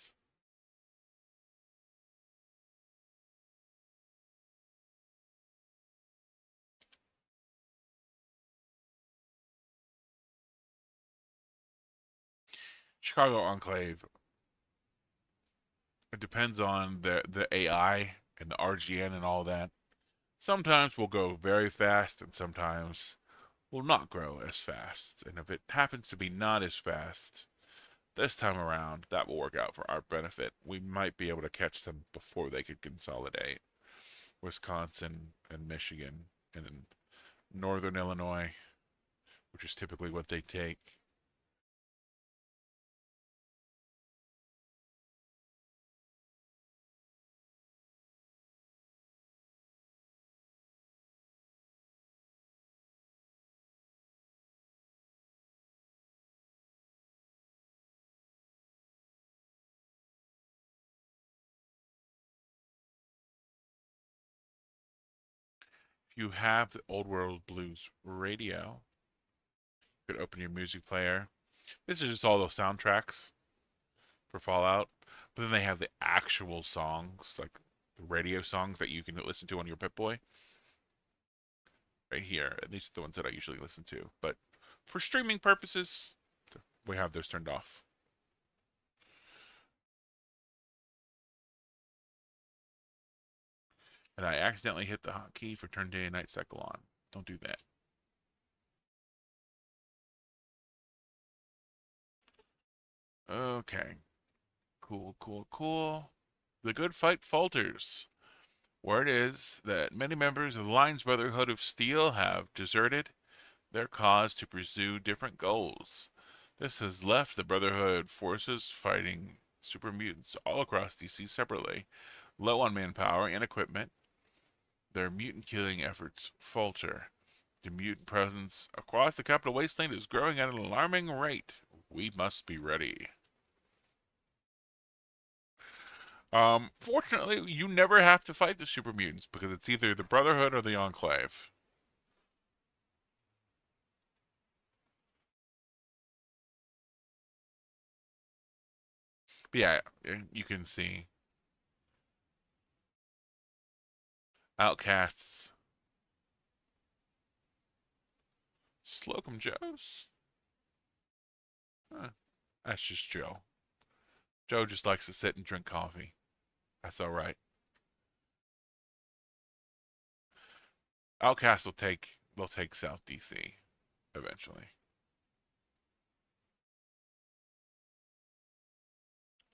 Chicago Enclave It depends on the AI and the RGN and all that. Sometimes we'll go very fast, and sometimes we'll not grow as fast. And if it happens to be not as fast this time around, that will work out for our benefit. We might be able to catch them before they could consolidate. Wisconsin and Michigan and then Northern Illinois, which is typically what they take. If you have the Old World Blues radio, you could open your music player. This is just all those soundtracks for Fallout. But then they have the actual songs, like the radio songs that you can listen to on your Pip-Boy. Right here. At least the ones that I usually listen to. But for streaming purposes, we have those turned off. And I accidentally hit the hotkey for turn day and night cycle on. Don't do that. Okay. Cool, cool, cool. The good fight falters. Word is that many members of the Lions Brotherhood of Steel have deserted their cause to pursue different goals. This has left the Brotherhood forces fighting super mutants all across DC separately, low on manpower and equipment. Their mutant killing efforts falter. The mutant presence across the Capital Wasteland is growing at an alarming rate. We must be ready. Fortunately, you never have to fight the super mutants because it's either the Brotherhood or the Enclave. But yeah, you can see Outcasts. Slocum Joe's? Huh, that's just Joe. Joe just likes to sit and drink coffee. That's alright. Outcast will take South DC eventually.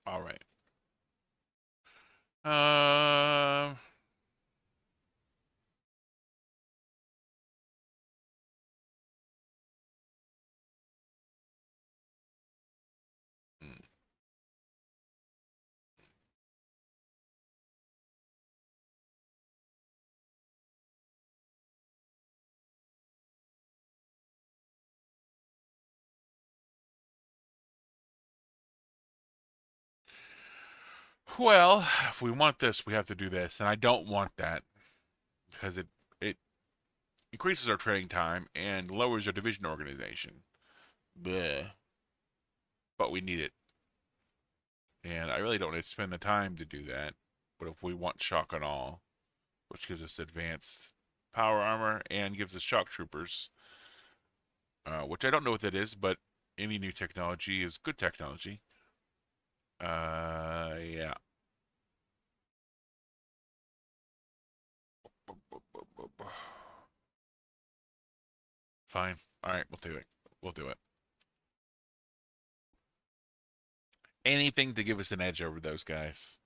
Alright. Um hmm. Well, if we want this, we have to do this, and I don't want that because it increases our training time and lowers our division organization. Bleh. But we need it. And I really don't need to spend the time to do that. But if we want shock and all, which gives us advanced power armor and gives us shock troopers, which I don't know what that is, but any new technology is good technology. Yeah. Fine. All right, we'll do it. We'll do it. Anything to give us an edge over those guys.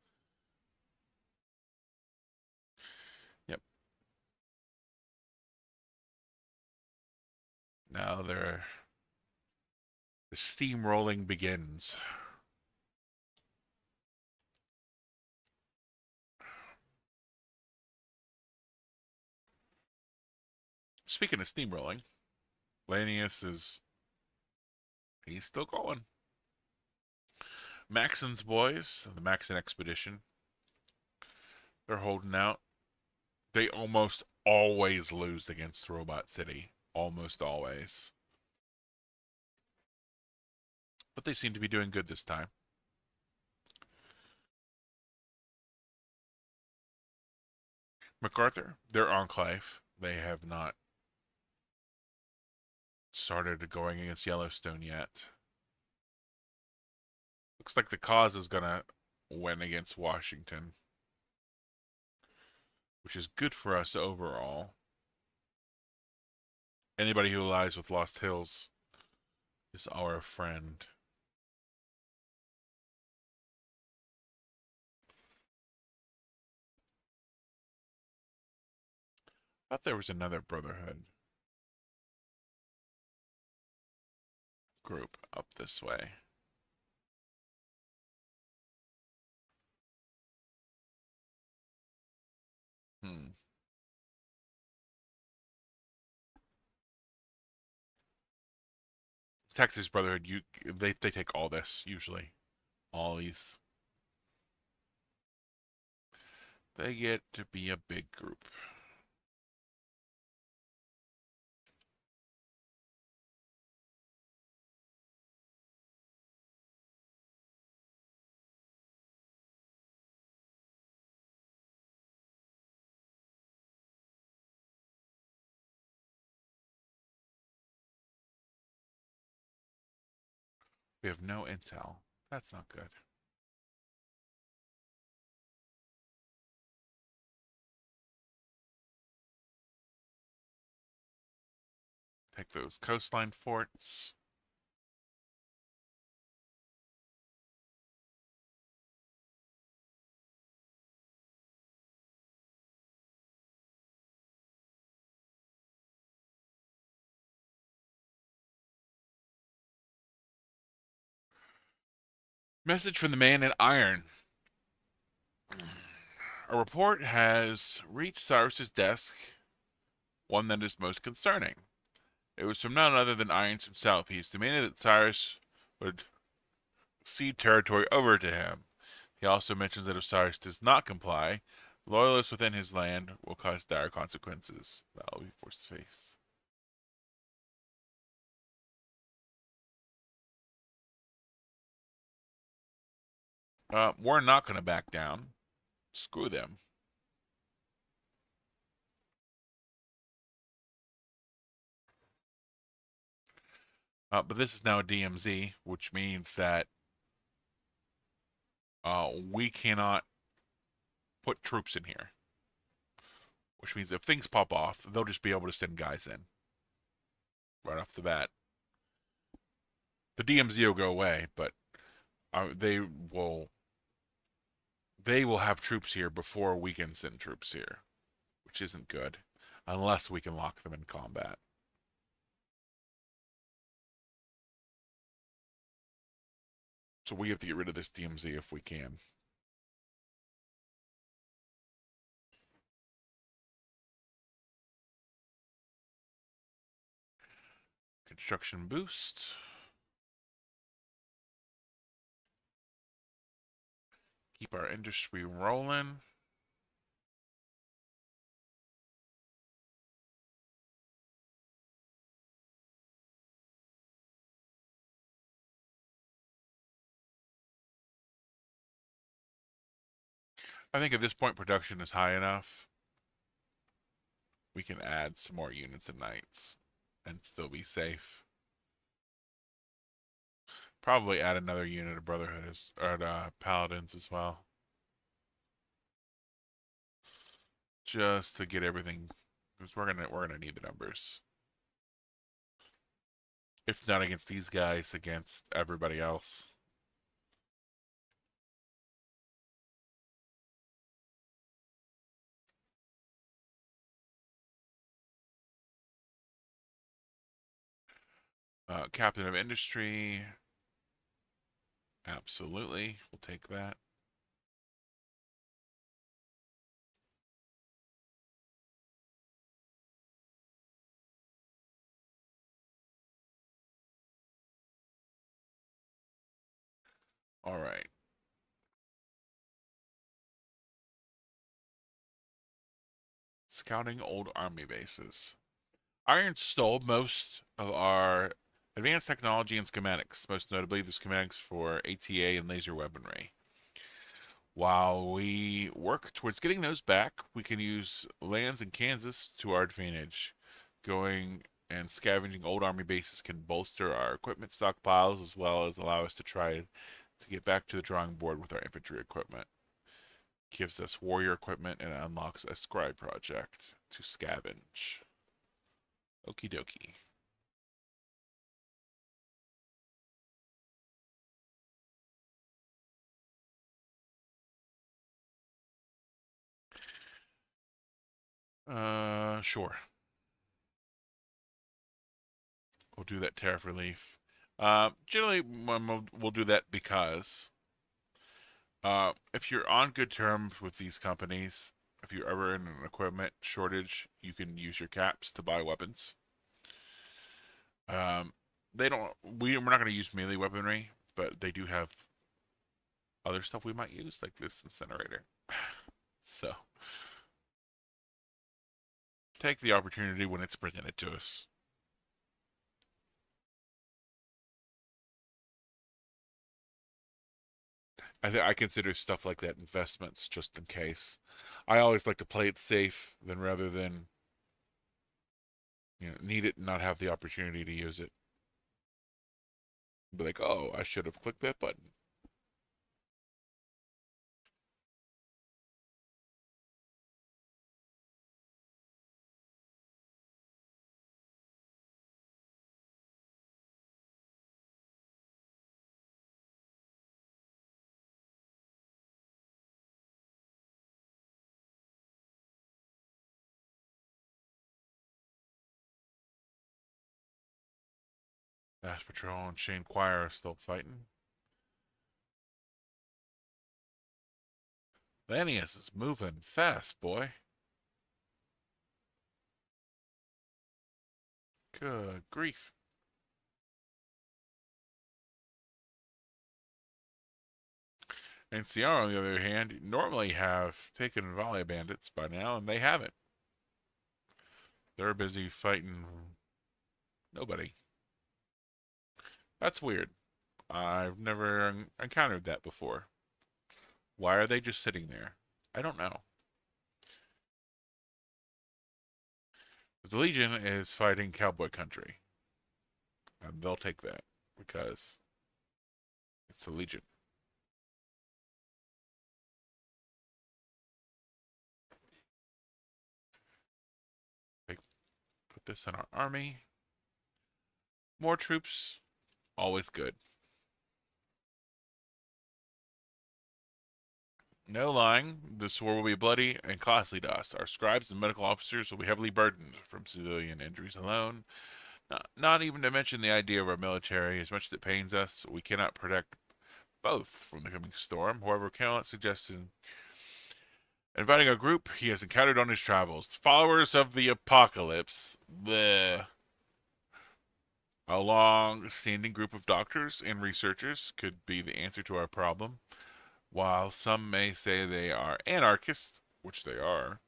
Yep. Now the steamrolling begins. Speaking of steamrolling, Lanius he's still going. Maxon's boys, the Maxon expedition, they're holding out. They almost always lose against Robot City. Almost always. But they seem to be doing good this time. MacArthur, their enclave. They have not started going against Yellowstone yet. Looks like the cause is gonna win against Washington, which is good for us overall. Anybody who allies with Lost Hills is our friend. I thought there was another Brotherhood group up this way. Texas Brotherhood, they take all this usually, all these. They get to be a big group. We have no intel. That's not good. Take those coastline forts. Message from the man in iron. A report has reached Cyrus's desk, one that is most concerning. It was from none other than Irons himself. He's demanded that Cyrus would cede territory over to him. He also mentions that if Cyrus does not comply, loyalists within his land will cause dire consequences that will be forced to face. We're not going to back down. Screw them. But this is now a DMZ, which means that we cannot put troops in here. Which means if things pop off, they'll just be able to send guys in. Right off the bat. The DMZ will go away, but they will have troops here before we can send troops here. Which isn't good. Unless we can lock them in combat. So we have to get rid of this DMZ if we can. Construction boost. Keep our industry rolling. I think at this point production is high enough. We can add some more units and knights and still be safe. Probably add another unit of Brotherhood or Paladins as well. Just to get everything, because we're gonna need the numbers. If not against these guys, against everybody else. Captain of Industry. Absolutely. We'll take that. All right. Scouting old army bases. Iron stole most of our advanced technology and schematics, most notably the schematics for ATA and laser weaponry. While we work towards getting those back, we can use lands in Kansas to our advantage. Going and scavenging old army bases can bolster our equipment stockpiles as well as allow us to try to get back to the drawing board with our infantry equipment. Gives us warrior equipment and unlocks a scribe project to scavenge. Okie dokie. Sure. We'll do that tariff relief. Generally, we'll do that because if you're on good terms with these companies, if you're ever in an equipment shortage, you can use your caps to buy weapons. They don't. We're not going to use melee weaponry, but they do have other stuff we might use, like this incinerator. So take the opportunity when it's presented to us. I consider stuff like that investments just in case. I always like to play it safe than rather than need it and not have the opportunity to use it. Be like, oh, I should have clicked that button. Bass Patrol and Shane Choir are still fighting. Lanius is moving fast, boy. Good grief. And Sierra, on the other hand, normally have taken Volley Bandits by now, and they haven't. They're busy fighting nobody. That's weird. I've never encountered that before. Why are they just sitting there? I don't know. The Legion is fighting Cowboy Country. And they'll take that because it's the Legion. They put this in our army. More troops, always good. No lying, this war will be bloody and costly to us. Our scribes and medical officers will be heavily burdened from civilian injuries alone. Not even to mention the idea of our military. As much as it pains us, we cannot protect both from the coming storm. However, Callant suggested inviting a group he has encountered on his travels. Followers of the apocalypse. Bleh. A long-standing group of doctors and researchers could be the answer to our problem. While some may say they are anarchists, which they are,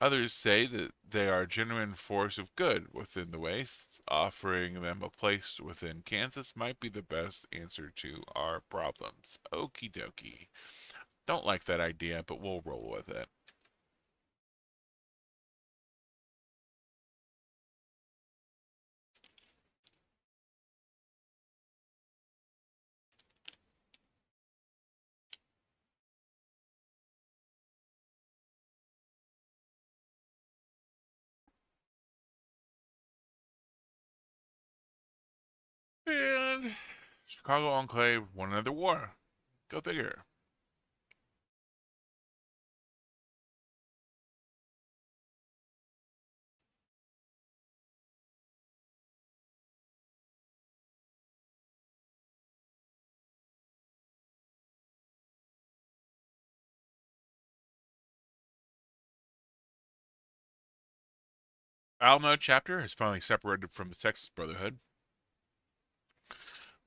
others say that they are a genuine force of good within the wastes. Offering them a place within Kansas might be the best answer to our problems. Okie dokie. Don't like that idea, but we'll roll with it. And Chicago Enclave won another war. Go figure. Alamo chapter has finally separated from the Texas Brotherhood.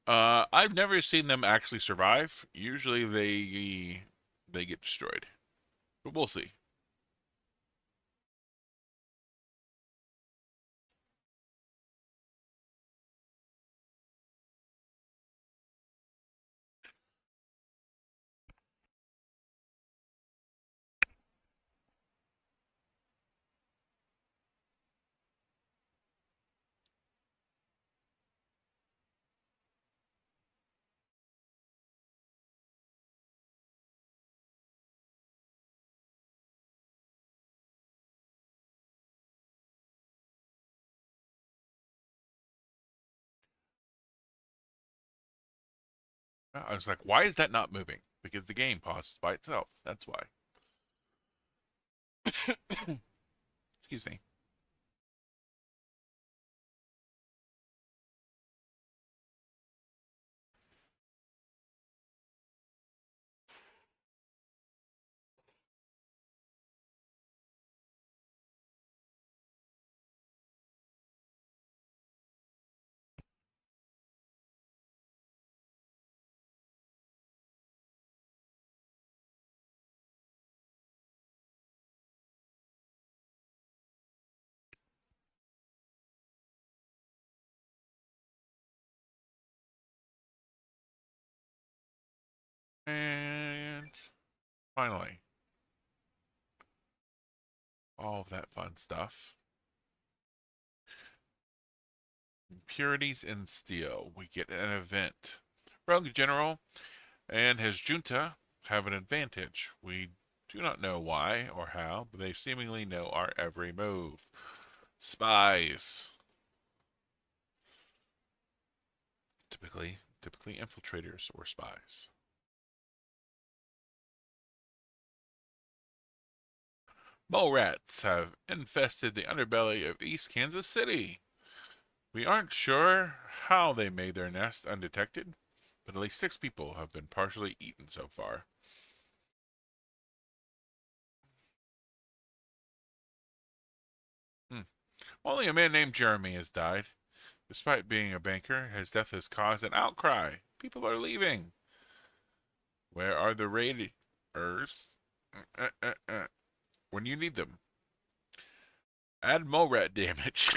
I've never seen them actually survive. Usually they get destroyed, but we'll see. I was like, why is that not moving? Because the game pauses by itself. That's why. Excuse me. And finally, all of that fun stuff. Impurities in steel. We get an event. Rogue General and his junta have an advantage. We do not know why or how, but they seemingly know our every move. Spies. Typically infiltrators or spies. Mole rats have infested the underbelly of East Kansas City. We aren't sure how they made their nest undetected, but at least 6 people have been partially eaten so far. Hmm. Only a man named Jeremy has died. Despite being a banker, his death has caused an outcry. People are leaving. Where are the raiders? When you need them. Add mole rat damage.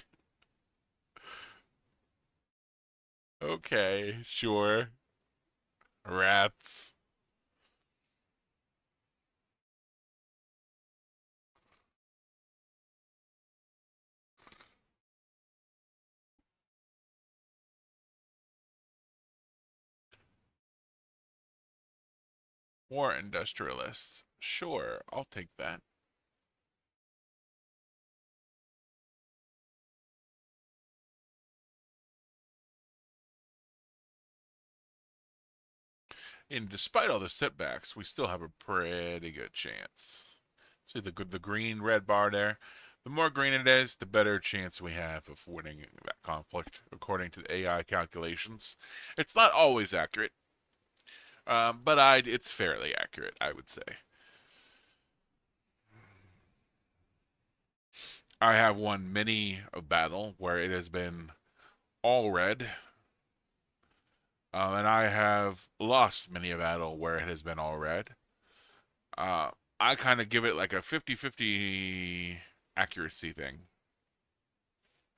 Okay, sure. Rats. War industrialists. Sure, I'll take that. And despite all the setbacks, we still have a pretty good chance. See the green red bar there? The more green it is, the better chance we have of winning that conflict, according to the AI calculations. It's not always accurate, but it's fairly accurate, I would say. I have won many a battle where it has been all red, and I have lost many a battle where it has been all red. Uh, I kind of give it like a 50-50 accuracy thing.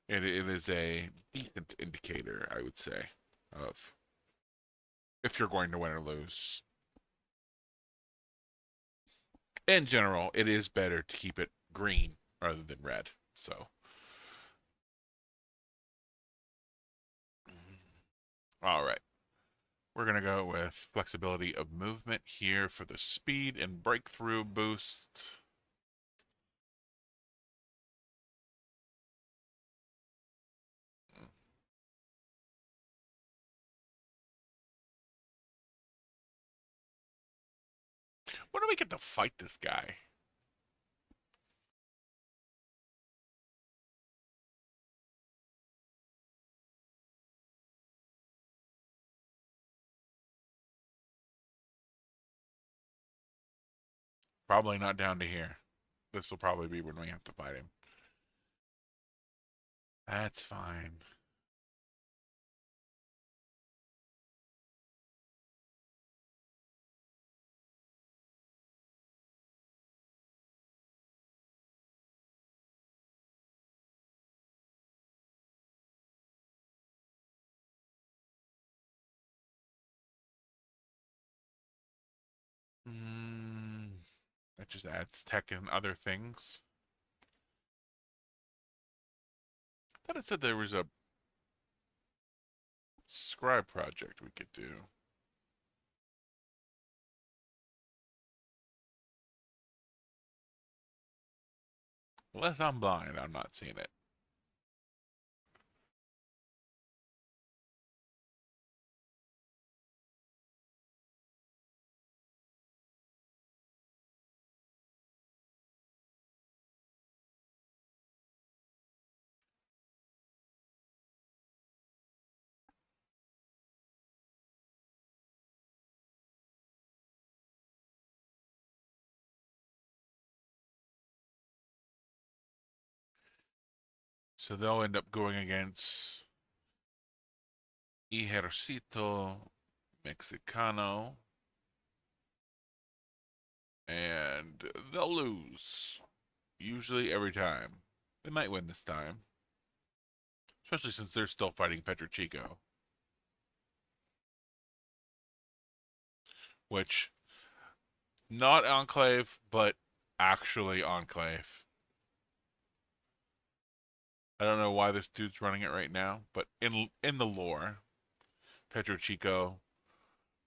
It is a decent indicator, I would say, of if you're going to win or lose. In general, it is better to keep it green rather than red. So, all right. We're going to go with flexibility of movement here for the speed and breakthrough boost. When do we get to fight this guy? Probably not down to here. This will probably be when we have to fight him. That's fine. Mm, that just adds tech and other things. I thought it said there was a scribe project we could do. Unless I'm blind, I'm not seeing it. So they'll end up going against Ejército Mexicano, and they'll lose. Usually every time. They might win this time. Especially since they're still fighting Petro Chico. Which, not Enclave, but actually Enclave. I don't know why this dude's running it right now, but in the lore, Petro Chico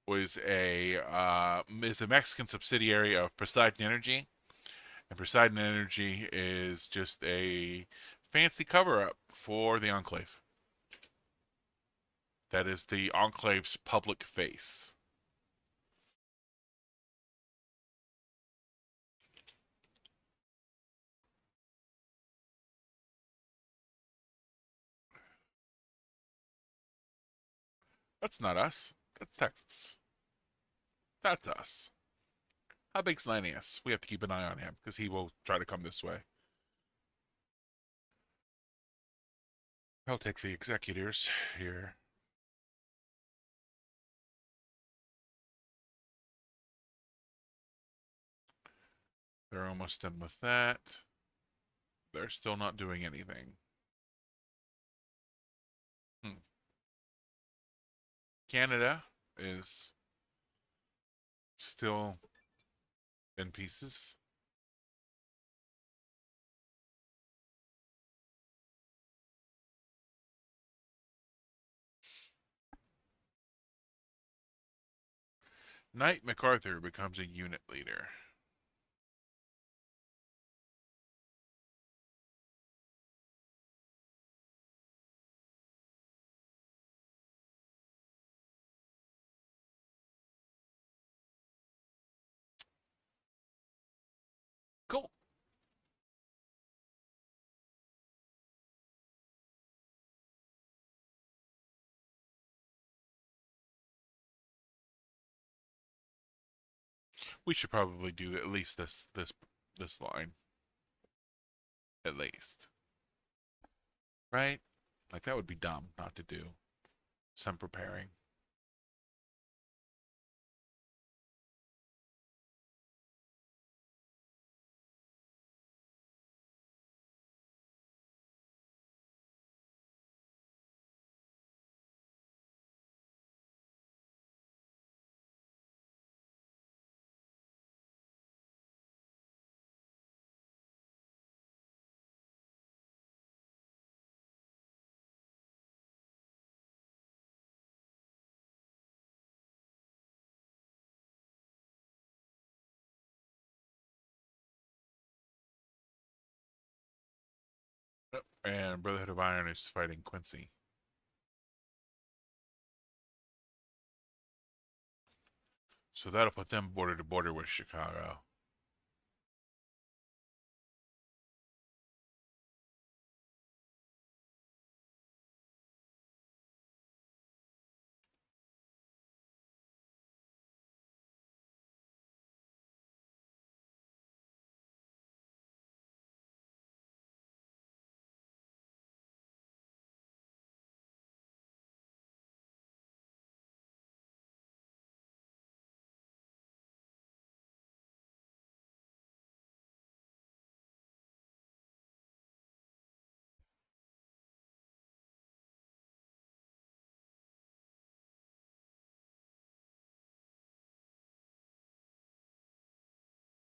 was is the Mexican subsidiary of Poseidon Energy, and Poseidon Energy is just a fancy cover-up for the Enclave. That is the Enclave's public face. That's not us. That's Texas. That's us. How big's Lanius? We have to keep an eye on him because he will try to come this way. I'll take the executors here. They're almost done with that. They're still not doing anything. Canada is still in pieces. Knight MacArthur becomes a unit leader. Cool. We should probably do at least this line. At least. Right? Like that would be dumb not to do some preparing. And Brotherhood of Iron is fighting Quincy. So that'll put them border to border with Chicago.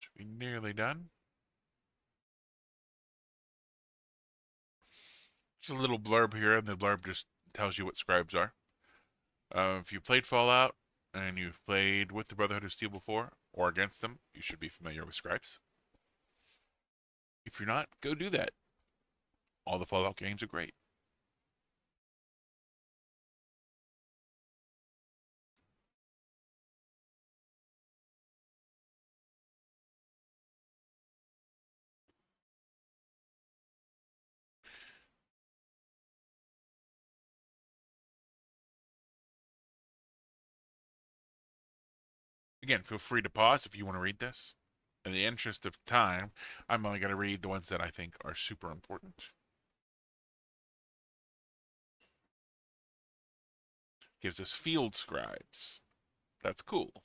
Should be nearly done. There's a little blurb here, and the blurb just tells you what scribes are. If you played Fallout and you've played with the Brotherhood of Steel before or against them, you should be familiar with scribes. If you're not, go do that. All the Fallout games are great. Again, feel free to pause if you want to read this. In the interest of time, I'm only going to read the ones that I think are super important. Gives us field scribes. That's cool.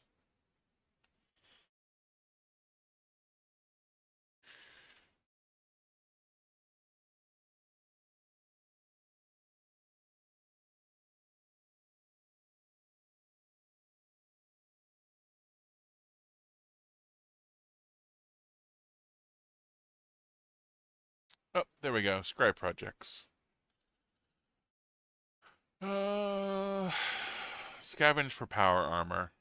Oh, there we go. Scribe projects. Uh, Scavenge for power armor.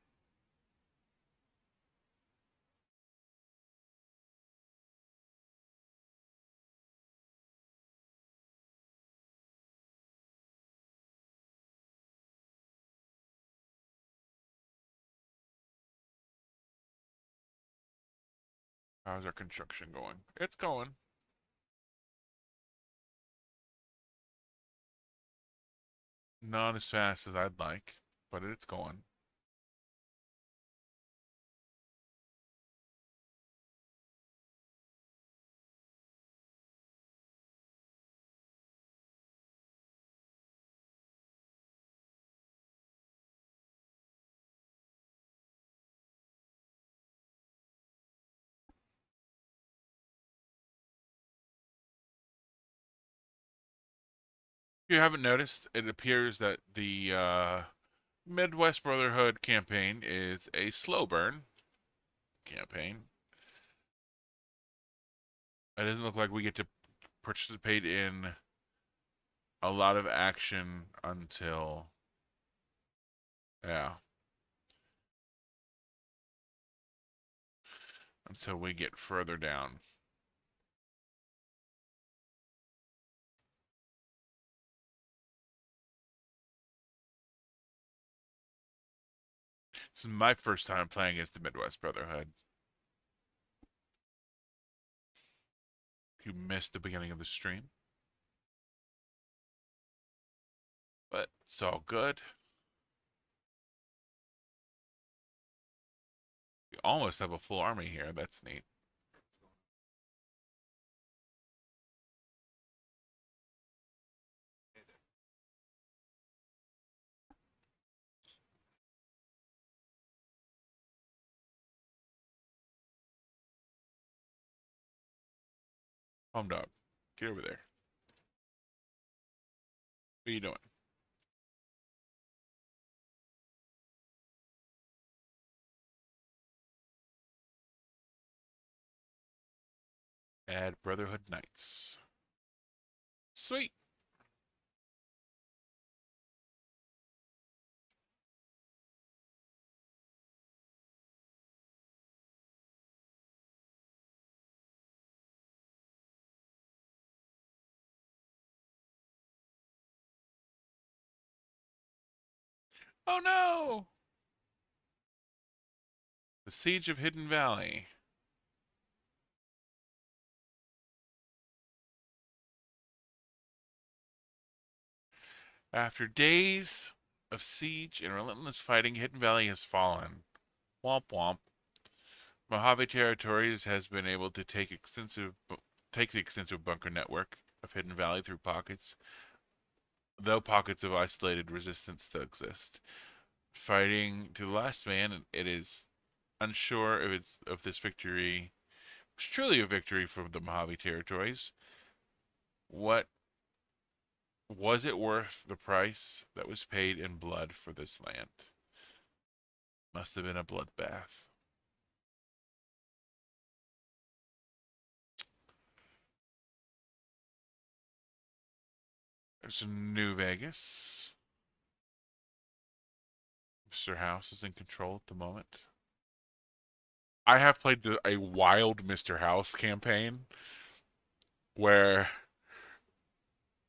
How's our construction going? It's going. Not as fast as I'd like, but it's going. If you haven't noticed, it appears that the Midwest Brotherhood campaign is a slow burn campaign. It doesn't look like we get to participate in a lot of action until, yeah, until we get further down. This is my first time playing as the Midwest Brotherhood. If you missed the beginning of the stream, but it's all good. We almost have a full army here. That's neat. Home dog, get over there. What are you doing? Add Brotherhood Knights. Sweet. Oh no! The Siege of Hidden Valley. After days of siege and relentless fighting, Hidden Valley has fallen. Womp womp. Mojave Territories has been able to take the extensive bunker network of Hidden Valley through pockets, though pockets of isolated resistance still exist. Fighting to the last man, it is unsure if this victory was truly a victory for the Mojave Territories. What was it worth the price that was paid in blood for this land? Must have been a bloodbath. There's New Vegas. Mr. House is in control at the moment. I have played a wild Mr. House campaign where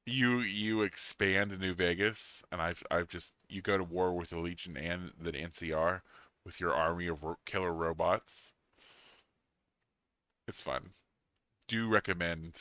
you expand New Vegas, and I've just you go to war with the Legion and the NCR with your army of killer robots. It's fun. Do recommend.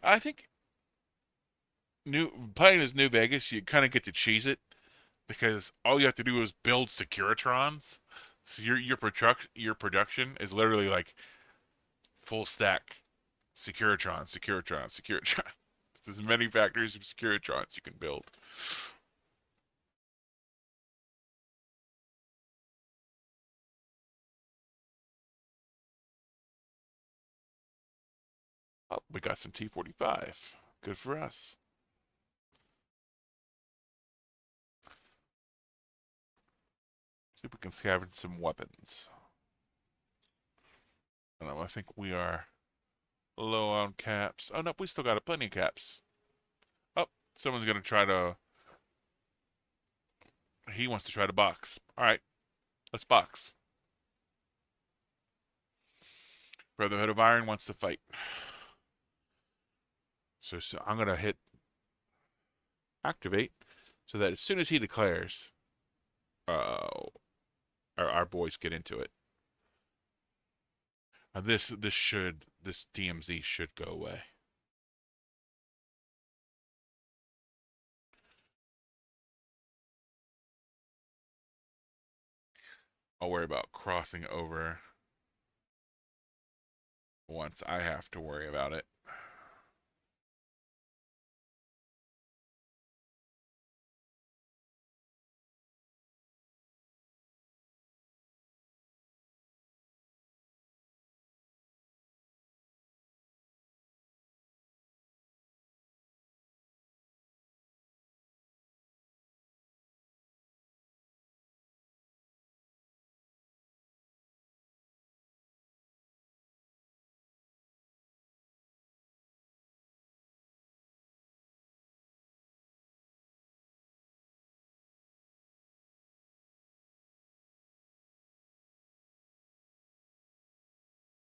I think playing as New Vegas, you kind of get to cheese it because all you have to do is build Securitrons. So your production is literally like full stack Securitron. There's many factories of Securitrons you can build. Oh, we got some T-45. Good for us. See if we can scavenge some weapons. I don't know, I think we are low on caps. Oh, no, we still got plenty of caps. Oh, someone's going to try to... He wants to try to box. All right, let's box. Brotherhood of Iron wants to fight. So I'm going to hit activate so that as soon as he declares, uh, our boys get into it. This DMZ should go away. I'll worry about crossing over once I have to worry about it.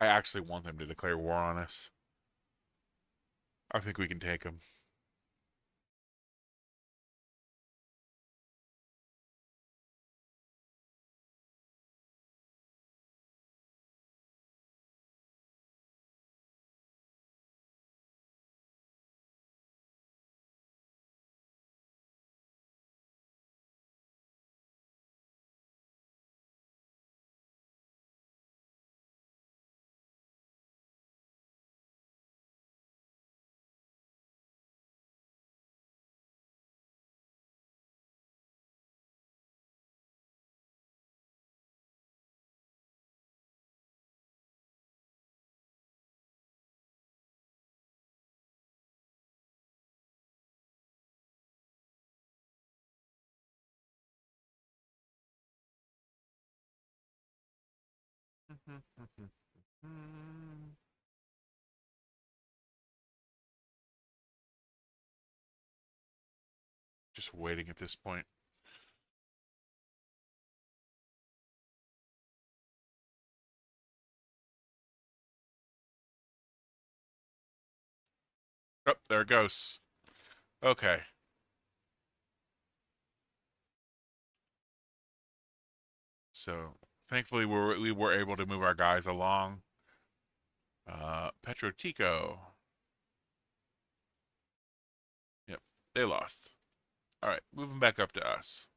I actually want them to declare war on us. I think we can take them. Just waiting at this point. Oh, there it goes. Okay. So thankfully we were able to move our guys along. Petro Tico. Yep, they lost. All right, moving back up to us.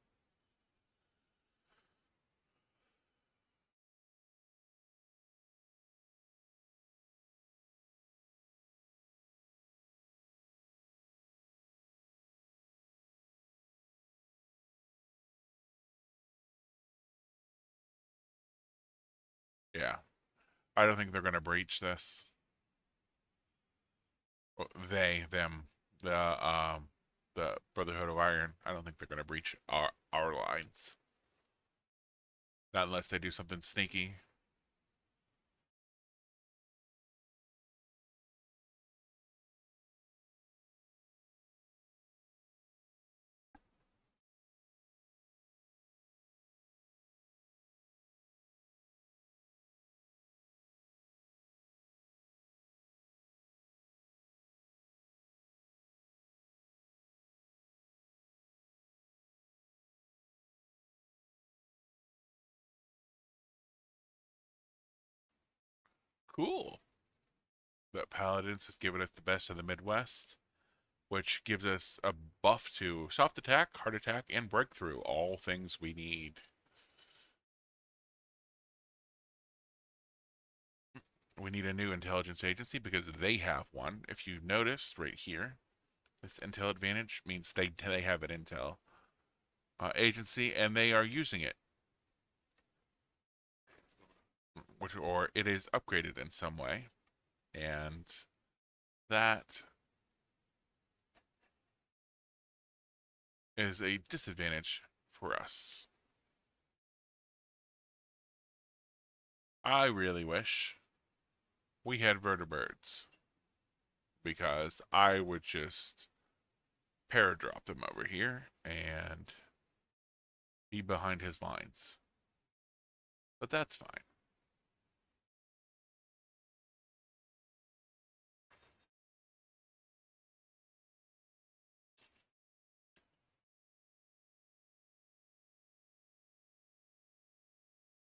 Yeah, I don't think they're gonna breach this. Them, the Brotherhood of Iron. I don't think they're gonna breach our lines. Not unless they do something sneaky. Cool. that Paladins has given us the best of the Midwest, which gives us a buff to soft attack, hard attack, and breakthrough. All things we need. We need a new intelligence agency because they have one. If you notice right here, this intel advantage means they have an intel agency and they are using it, or it is upgraded in some way, and that is a disadvantage for us. I really wish we had vertibirds because I would just paradrop them over here and be behind his lines. But that's fine.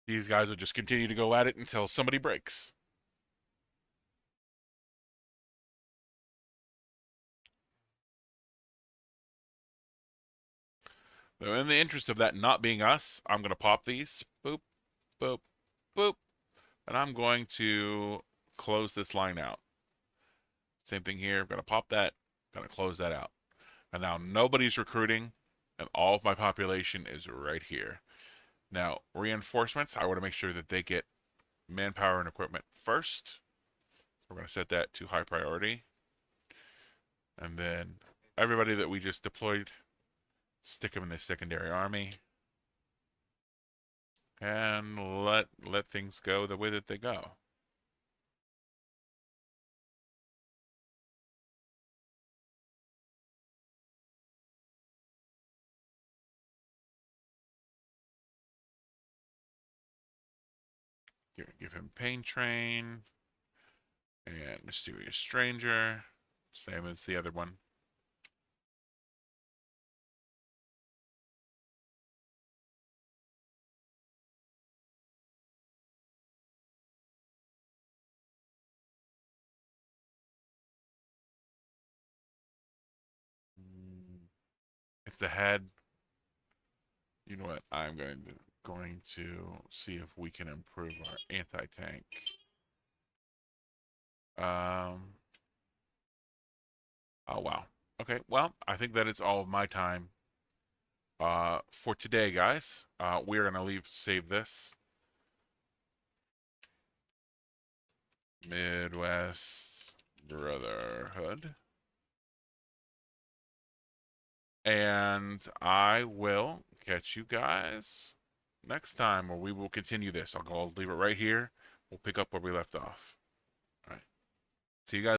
These guys would just continue to go at it until somebody breaks. So in the interest of that not being us, I'm going to pop these. Boop, boop, boop. And I'm going to close this line out. Same thing here. I'm going to pop that. Going to close that out. And now nobody's recruiting, and all of my population is right here. Now, reinforcements, I want to make sure that they get manpower and equipment first. We're going to set that to high priority. And then everybody that we just deployed, stick them in the secondary army. And let things go the way that they go. Give him Pain Train and Mysterious Stranger, same as the other one. It's ahead. You know what? I'm going to see if we can improve our anti-tank. Oh wow. Okay. Well, I think that is all of my time for today, guys. We're gonna save this Midwest Brotherhood. And I will catch you guys next time, or we will continue this. I'll leave it right here. We'll pick up where we left off. All right. See you guys.